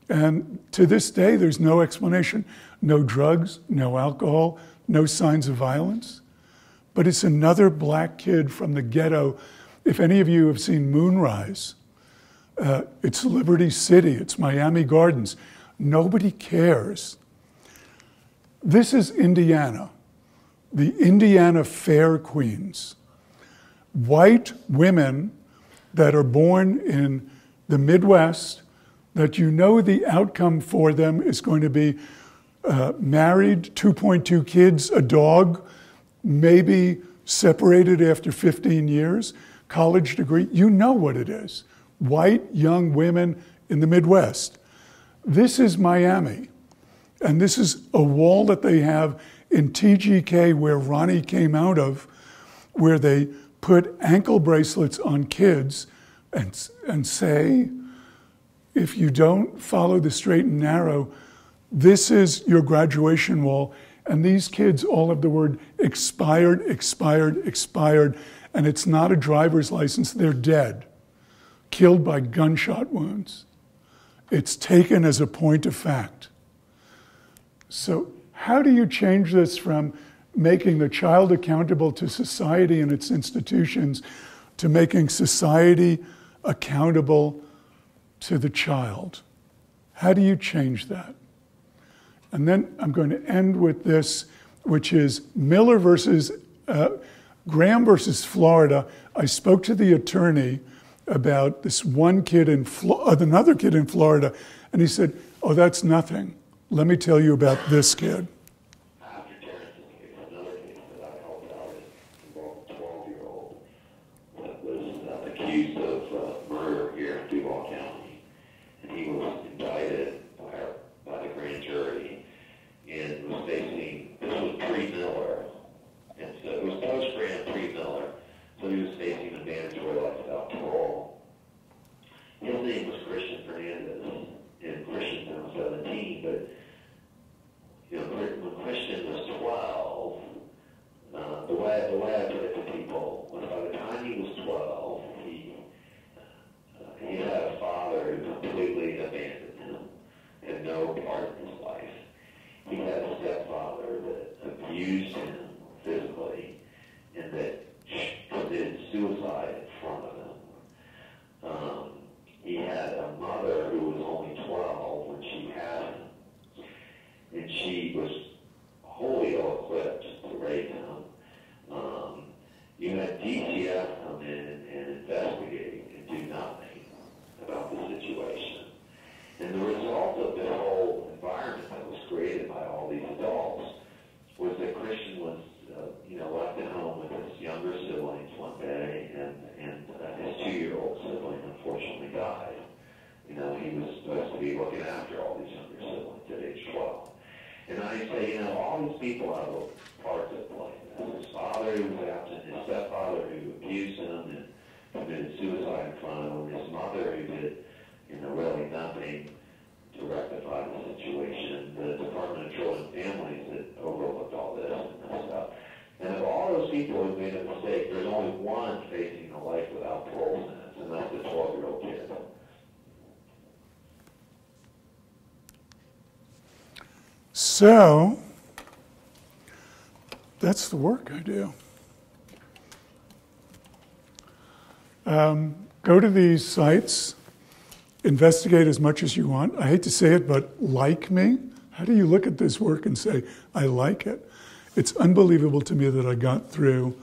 And to this day, there's no explanation. No drugs, no alcohol, no signs of violence. But it's another black kid from the ghetto. If any of you have seen Moonrise, it's Liberty City, it's Miami Gardens. Nobody cares. This is Indiana, the Indiana Fair Queens. White women that are born in the Midwest, that you know the outcome for them is going to be married, 2.2 kids, a dog, maybe separated after 15 years, college degree. You know what it is. White, young women in the Midwest. This is Miami. And this is a wall that they have in TGK where Ronnie came out of, where they put ankle bracelets on kids and say, if you don't follow the straight and narrow, this is your graduation wall. And these kids all have the word expired, expired, expired. And it's not a driver's license. They're dead, killed by gunshot wounds. It's taken as a point of fact. So how do you change this from making the child accountable to society and its institutions to making society accountable to the child? How do you change that? And then I'm going to end with this, which is Miller versus Graham versus Florida. I spoke to the attorney about this one kid in another kid in Florida, and he said, "Oh, that's nothing. Let me tell you about this kid." Another case that I helped out involved a 12-year-old that was accused of murder here in Duval County, and he was indicted by the grand jury and was facing, this was pre-Miller, and so it was post-Graham, pre-Miller, so he was facing a mandatory life without parole. His name was Christian Fernandez, and Christian's now 17, but you know, when Christian was 12, the way I put it to people was by the time he was 12, he had a father who completely abandoned him, had no part in his life. He had a stepfather that abused him physically and that committed suicide in front of him. He had a mother who was only 12 when she had him, and she was wholly ill-equipped to raise him. You had DCF come in and investigate and do nothing about the situation. And the result of this whole environment that was created by all these adults was that Christian was, left at home with his younger siblings one day, and his 2-year-old sibling unfortunately died. You know, he was supposed to be looking after all these younger siblings at age 12. And I say, all these people have a part to play. His father who was absent, his stepfather who abused him and committed suicide in front of him, his mother who did, really nothing to rectify the situation, the Department of Children and Families that overlooked all this and messed up. And of all those people who made a mistake, there's only one facing a life without parole sentence, and that's the 12-year-old kid. So that's the work I do. go to these sites, investigate as much as you want. I hate to say it, but like me. How do you look at this work and say, I like it? It's unbelievable to me that I got through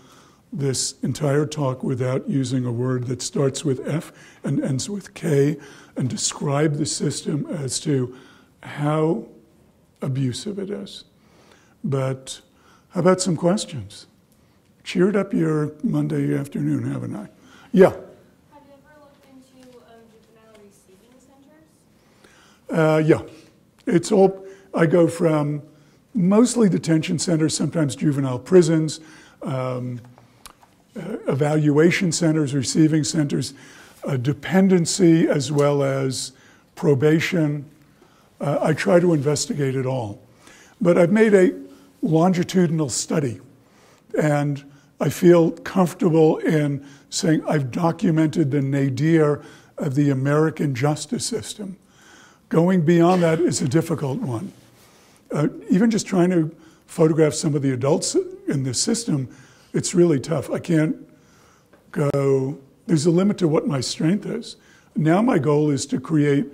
this entire talk without using a word that starts with F and ends with K and describe the system as to how abusive it is. But how about some questions? Cheered up your Monday afternoon, haven't I? Yeah. Have you ever looked into juvenile receiving centers? Yeah. It's all, I go from mostly detention centers, sometimes juvenile prisons, evaluation centers, receiving centers, dependency as well as probation. I try to investigate it all. But I've made a longitudinal study, and I feel comfortable in saying I've documented the nadir of the American justice system. Going beyond that is a difficult one. Even just trying to photograph some of the adults in this system, it's really tough. I can't go, there's a limit to what my strength is. Now my goal is to create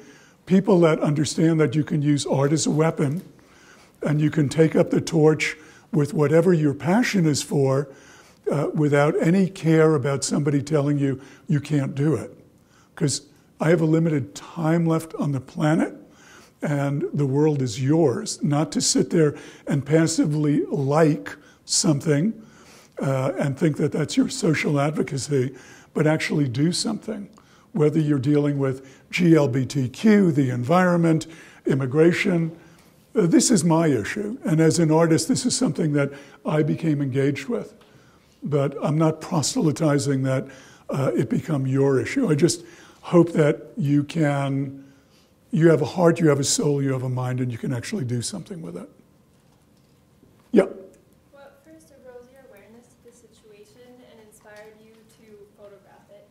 people that understand that you can use art as a weapon, and you can take up the torch with whatever your passion is for without any care about somebody telling you you can't do it. Because I have a limited time left on the planet, and the world is yours, not to sit there and passively like something and think that that's your social advocacy, but actually do something. Whether you're dealing with GLBTQ, the environment, immigration, this is my issue. And as an artist, this is something that I became engaged with. But I'm not proselytizing that it become your issue. I just hope that you have a heart, you have a soul, you have a mind, and you can actually do something with it. Yeah? What first arose your awareness to the situation and inspired you to photograph it?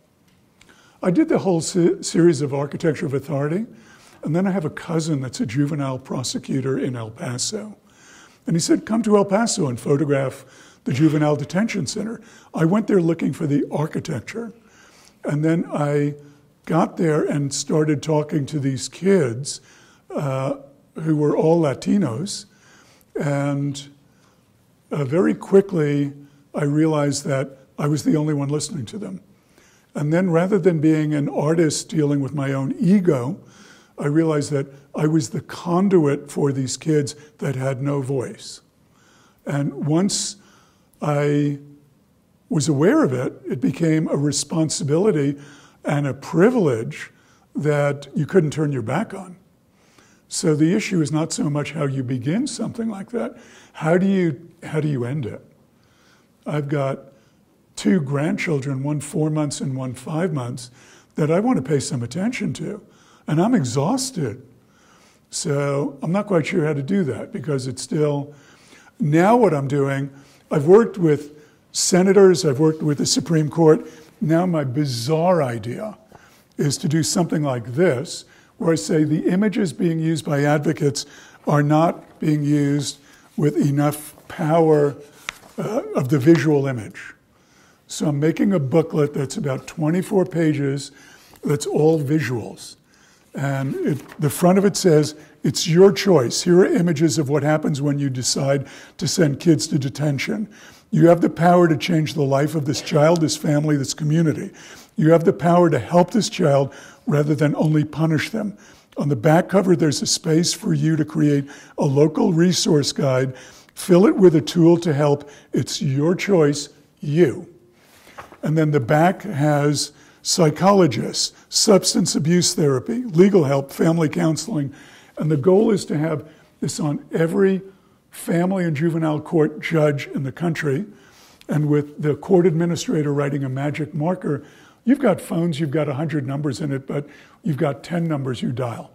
I did the whole series of Architecture of Authority, and then I have a cousin that's a juvenile prosecutor in El Paso. And he said, come to El Paso and photograph the juvenile detention center. I went there looking for the architecture, and then I got there and started talking to these kids who were all Latinos, and very quickly I realized that I was the only one listening to them. And then rather than being an artist dealing with my own ego, I realized that I was the conduit for these kids that had no voice. And once I was aware of it, it became a responsibility and a privilege that you couldn't turn your back on. So the issue is not so much how you begin something like that. How do you end it? I've got 2 grandchildren, one 4 months and one 5 months, that I want to pay some attention to. And I'm exhausted. So I'm not quite sure how to do that, because it's still, now what I'm doing, I've worked with senators, I've worked with the Supreme Court. Now my bizarre idea is to do something like this, where I say the images being used by advocates are not being used with enough power of the visual image. So I'm making a booklet that's about 24 pages that's all visuals. And the front of it says, it's your choice. Here are images of what happens when you decide to send kids to detention. You have the power to change the life of this child, this family, this community. You have the power to help this child rather than only punish them. On the back cover, there's a space for you to create a local resource guide. Fill it with a tool to help. It's your choice, you. And then the back has psychologists, substance abuse therapy, legal help, family counseling. And the goal is to have this on every family and juvenile court judge in the country. And with the court administrator writing a magic marker, you've got phones, you've got 100 numbers in it, but you've got 10 numbers you dial.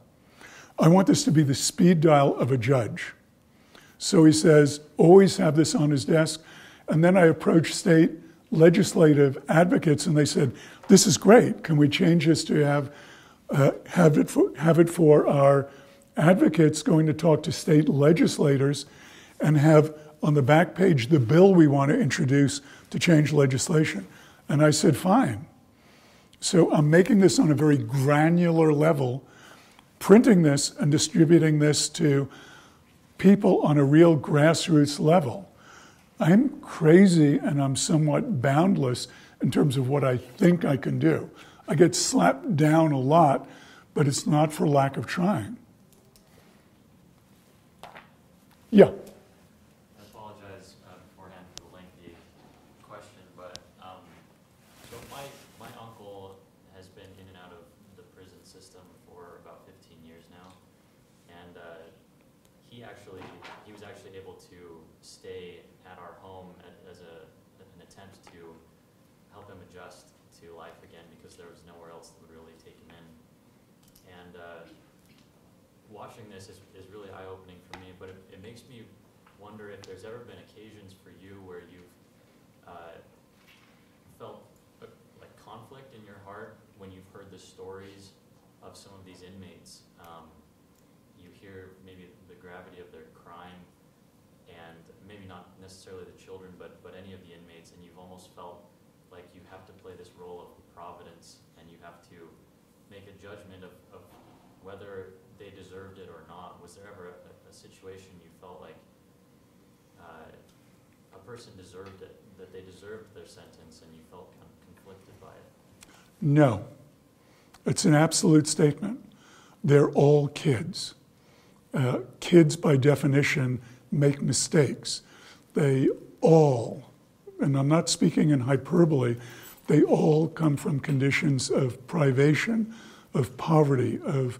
I want this to be the speed dial of a judge. So he says, always have this on his desk. And then I approached state legislative advocates, and they said, this is great. Can we change this to have it for our advocates going to talk to state legislators, and have on the back page the bill we want to introduce to change legislation? And I said, fine. So I'm making this on a very granular level, printing this and distributing this to people on a real grassroots level. I'm crazy and I'm somewhat boundless in terms of what I think I can do. I get slapped down a lot, but it's not for lack of trying. Yeah. I apologize beforehand for the lengthy question, but so my uncle has been in and out of the prison system for about 15 years now, and he was actually able to stay at our home as an attempt to help him adjust to life again, because there was nowhere else that would really take him in. And watching this is really eye-opening for me, but it makes me wonder if there's ever been occasions for you where you've felt like conflict in your heart when you've heard the stories of some of these inmates. You hear maybe the gravity of their crime, and maybe not necessarily the children, but any of the inmates, and you've almost felt like you have to play this role of providence, and you have to make a judgment of whether they deserved it or not. Was there ever a situation you felt like a person deserved it, that they deserved their sentence, and you felt kind of conflicted by it? No. It's an absolute statement. They're all kids. Kids, by definition, make mistakes. They all, and I'm not speaking in hyperbole, they all come from conditions of privation, of poverty, of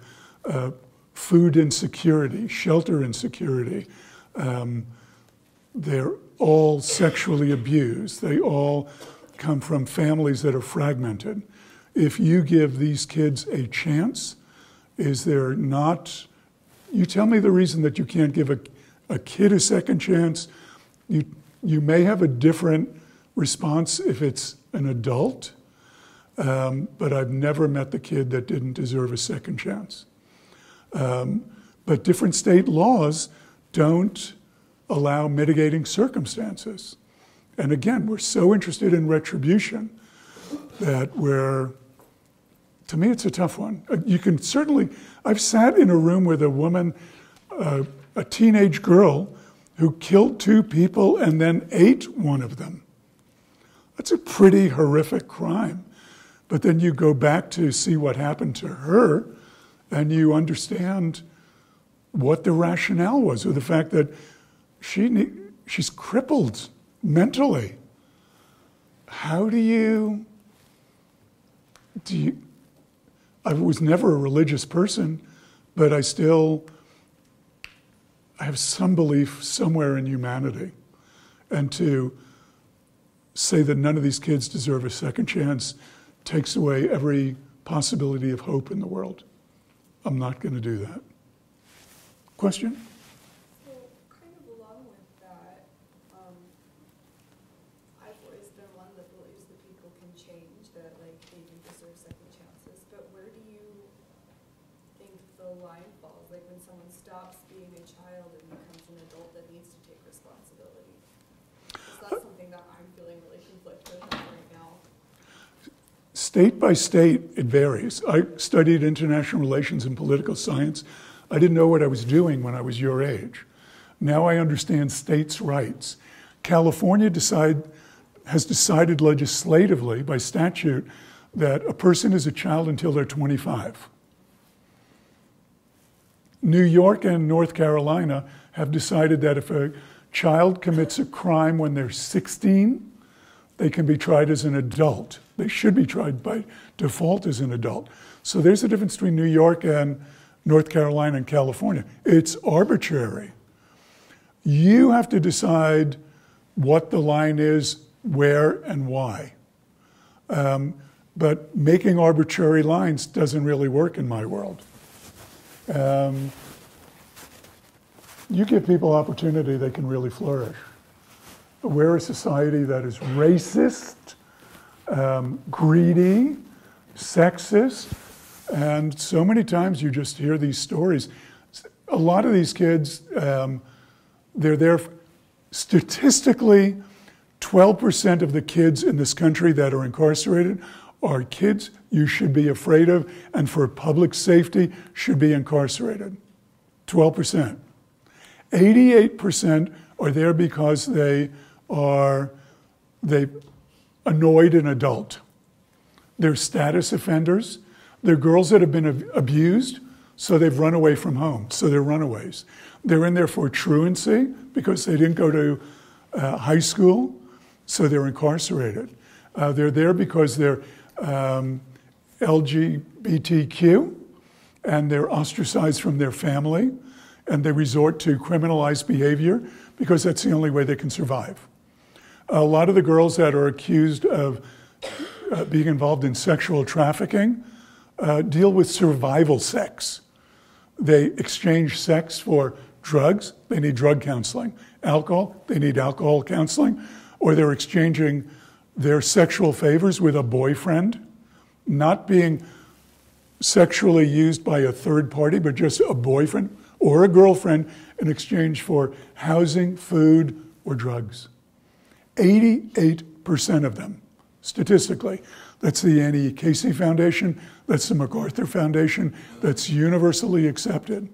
food insecurity, shelter insecurity. They're all sexually abused. They all come from families that are fragmented. If you give these kids a chance, is there not, you tell me the reason that you can't give a kid a second chance. You may have a different response if it's an adult, but I've never met the kid that didn't deserve a second chance. But different state laws don't allow mitigating circumstances. And again, we're so interested in retribution that to me, it's a tough one. You can certainly, I've sat in a room with a woman, a teenage girl, who killed 2 people and then ate one of them. That's a pretty horrific crime. But then you go back to see what happened to her, and you understand what the rationale was, or the fact that she's crippled mentally. How do you, I was never a religious person, but I have some belief somewhere in humanity. And to say that none of these kids deserve a second chance takes away every possibility of hope in the world. I'm not going to do that. Question? So, kind of along with that, I've always been one that believes that people can change, that like they do deserve second chances. But where do you think the line falls? Like when someone stops being a child and becomes an adult that needs to take responsibility? Is that something that I'm feeling really conflicted with right now? State by state, it varies. I studied international relations and political science. I didn't know what I was doing when I was your age. Now I understand states' rights. California has decided legislatively by statute that a person is a child until they're 25. New York and North Carolina have decided that if a child commits a crime when they're 16, they can be tried as an adult. They should be tried by default as an adult. So there's a difference between New York and North Carolina and California. It's arbitrary. You have to decide what the line is, where, and why. But making arbitrary lines doesn't really work in my world. You give people opportunity, they can really flourish. We're a society that is racist, greedy, sexist, and so many times you just hear these stories. A lot of these kids, they're there, statistically, 12% of the kids in this country that are incarcerated are kids you should be afraid of and for public safety should be incarcerated. 12%. 88% are there because they annoyed an adult. They're status offenders. They're girls that have been abused, so they've run away from home, so they're runaways. They're in there for truancy because they didn't go to high school, so they're incarcerated. They're there because they're LGBTQ, and they're ostracized from their family, and they resort to criminalized behavior because that's the only way they can survive. A lot of the girls that are accused of being involved in sexual trafficking deal with survival sex. They exchange sex for drugs, they need drug counseling. Alcohol, they need alcohol counseling. Or they're exchanging their sexual favors with a boyfriend, not being sexually used by a third party, but just a boyfriend or a girlfriend in exchange for housing, food, or drugs. 88% of them, statistically. That's the Annie E. Casey Foundation, that's the MacArthur Foundation, that's universally accepted.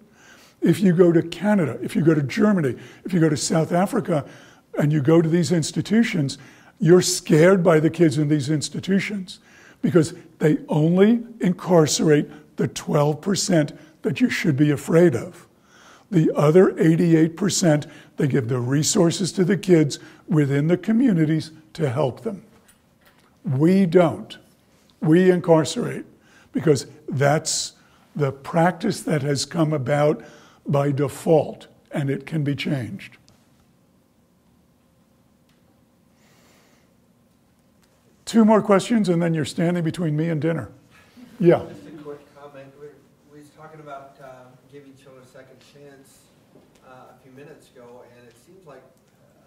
If you go to Canada, if you go to Germany, if you go to South Africa, and you go to these institutions, you're scared by the kids in these institutions because they only incarcerate the 12% that you should be afraid of. The other 88%, they give the resources to the kids within the communities to help them. We don't. We incarcerate because that's the practice that has come about by default, and it can be changed. Two more questions, and then you're standing between me and dinner. Yeah. Just a quick comment. We was talking about giving children a second chance a few minutes ago, and it seems like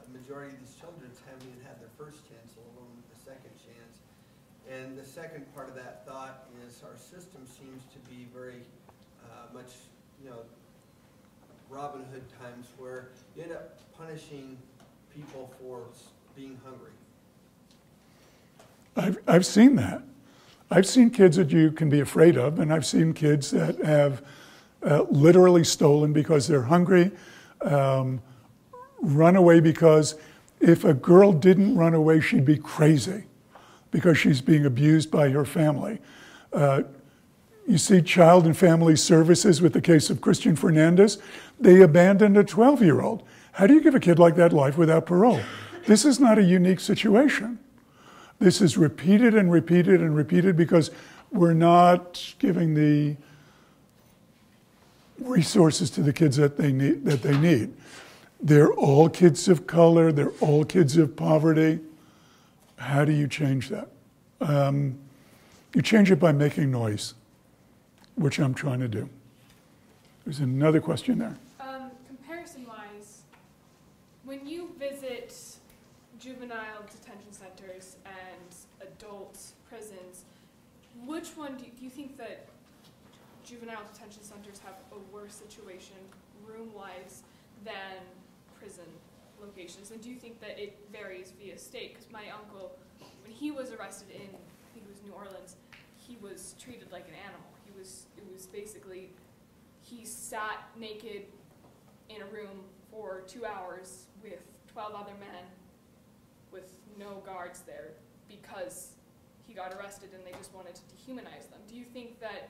a majority of these children haven't even had their first chance, let alone a second chance. And the second part of that thought is our system seems to be very much, Robin Hood times, where you end up punishing people for being hungry. I've seen that. I've seen kids that you can be afraid of, and I've seen kids that have literally stolen because they're hungry, run away because if a girl didn't run away, she'd be crazy because she's being abused by her family. You see Child and Family Services with the case of Christian Fernandez. They abandoned a 12-year-old. How do you give a kid like that life without parole? This is not a unique situation. This is repeated and repeated and repeated because we're not giving the resources to the kids that they need. They're all kids of color. They're all kids of poverty. How do you change that? You change it by making noise, which I'm trying to do. There's another question there. Comparison-wise, when you visit juvenile detention centers and adult prisons, which one do you think that juvenile detention centers have a worse situation room-wise than prison locations? And do you think that it varies via state? Because my uncle, when he was arrested in, I think it was New Orleans, he was treated like an animal. It was basically, he sat naked in a room for 2 hours with 12 other men with no guards there because he got arrested and they just wanted to dehumanize them. Do you think that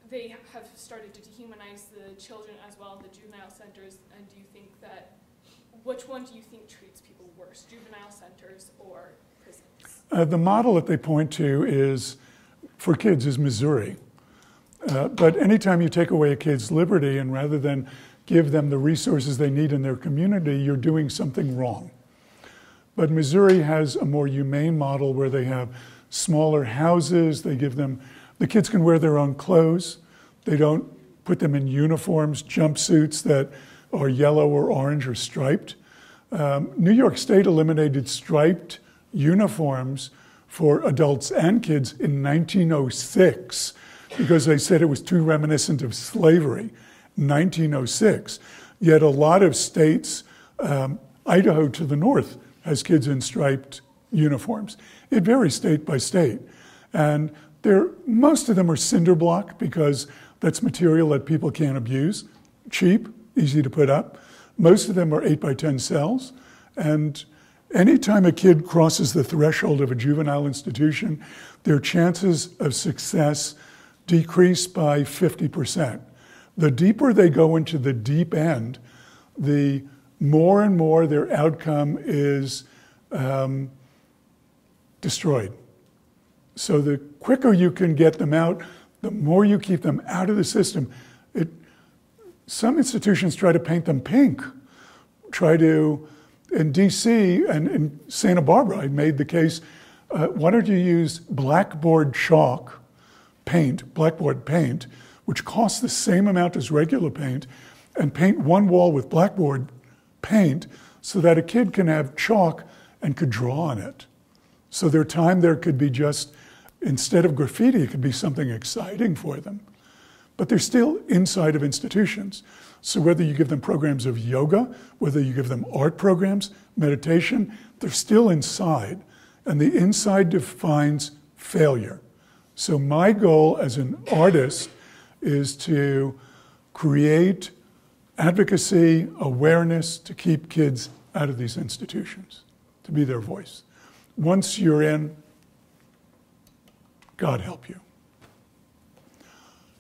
they have started to dehumanize the children as well in the juvenile centers? And do you think that, which one do you think treats people worse, juvenile centers or prisons? The model that they point to is, for kids, is Missouri. But anytime you take away a kid's liberty and rather than give them the resources they need in their community, you're doing something wrong. But Missouri has a more humane model where they have smaller houses. They give them, the kids can wear their own clothes. They don't put them in uniforms, jumpsuits that are yellow or orange or striped. New York State eliminated striped uniforms for adults and kids in 1906 because they said it was too reminiscent of slavery. 1906. Yet a lot of states, Idaho to the north, has kids in striped uniforms. It varies state by state. And most of them are cinder block because that's material that people can't abuse. Cheap, easy to put up. Most of them are 8x10 cells. And anytime a kid crosses the threshold of a juvenile institution, their chances of success decrease by 50%. The deeper they go into the deep end, the more and more their outcome is destroyed. So the quicker you can get them out, the more you keep them out of the system. Some institutions try to paint them pink. In DC and in Santa Barbara, I made the case, why don't you use blackboard chalk paint, blackboard paint, which costs the same amount as regular paint, and paint one wall with blackboard paint so that a kid can have chalk and could draw on it. So their time there could be just, instead of graffiti, it could be something exciting for them. But they're still inside of institutions. So whether you give them programs of yoga, whether you give them art programs, meditation, they're still inside. And the inside defines failure. So my goal as an artist is to create advocacy, awareness to keep kids out of these institutions, to be their voice. Once you're in, God help you.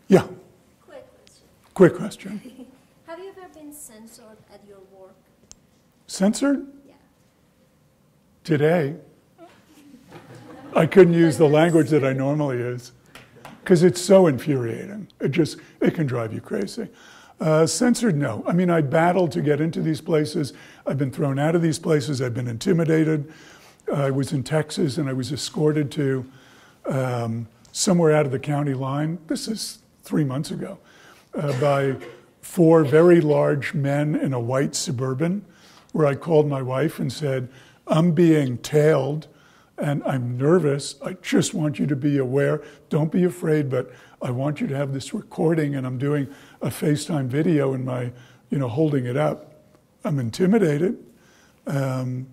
Yeah. Quick question. Have you ever been censored at your work? Censored? Yeah. Today, I couldn't use the language that I normally use because it's so infuriating. It can drive you crazy. Censored, no. I mean, I battled to get into these places. I've been thrown out of these places. I've been intimidated. I was in Texas and I was escorted to somewhere out of the county line. This is 3 months ago. By 4 very large men in a white Suburban, where I called my wife and said, I'm being tailed and I'm nervous. I just want you to be aware. Don't be afraid, but I want you to have this recording, and I'm doing a FaceTime video in my, holding it up. I'm intimidated. So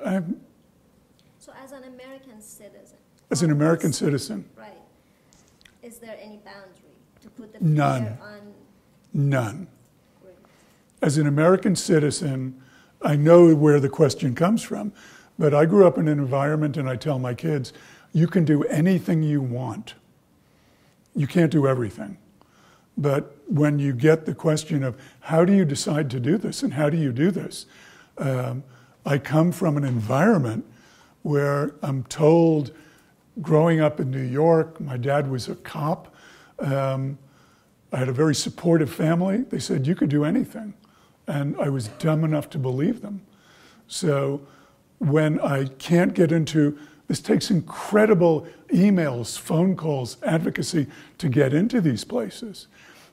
as an American citizen. As an American citizen. Right. Is there any boundary to put the None. fear on? None. Great. As an American citizen, I know where the question comes from, but I grew up in an environment, and I tell my kids, you can do anything you want. You can't do everything. But when you get the question of how do you decide to do this and how do you do this, I come from an environment where I'm told, growing up in New York, my dad was a cop. I had a very supportive family. They said, you could do anything. And I was dumb enough to believe them. So when I can't get into, this takes incredible emails, phone calls, advocacy to get into these places.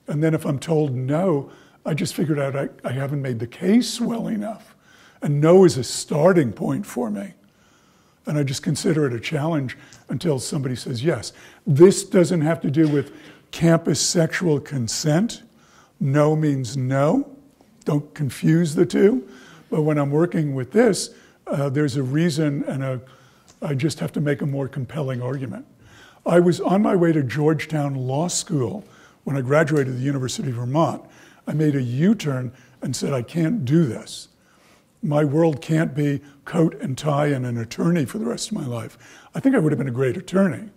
And then if I'm told no, I just figured out I haven't made the case well enough. And no is a starting point for me. And I just consider it a challenge until somebody says yes. This doesn't have to do with campus sexual consent. No means no. Don't confuse the two. But when I'm working with this, there's a reason, and I just have to make a more compelling argument. I was on my way to Georgetown Law School when I graduated the University of Vermont. I made a U-turn and said, I can't do this. My world can't be coat and tie and an attorney for the rest of my life. I think I would have been a great attorney.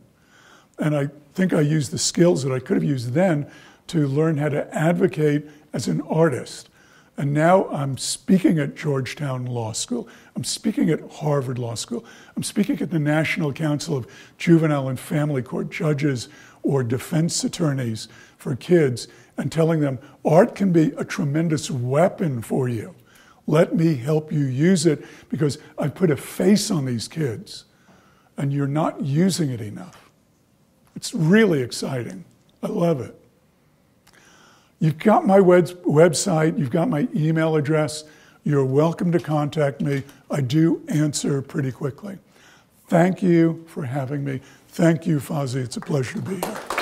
And I think I used the skills that I could have used then to learn how to advocate as an artist. And now I'm speaking at Georgetown Law School. I'm speaking at Harvard Law School. I'm speaking at the National Council of Juvenile and Family Court Judges or defense attorneys for kids and telling them art can be a tremendous weapon for you. Let me help you use it because I put a face on these kids and you're not using it enough. It's really exciting. I love it. You've got my website, you've got my email address. You're welcome to contact me. I do answer pretty quickly. Thank you for having me. Thank you, Fozzie. It's a pleasure to be here.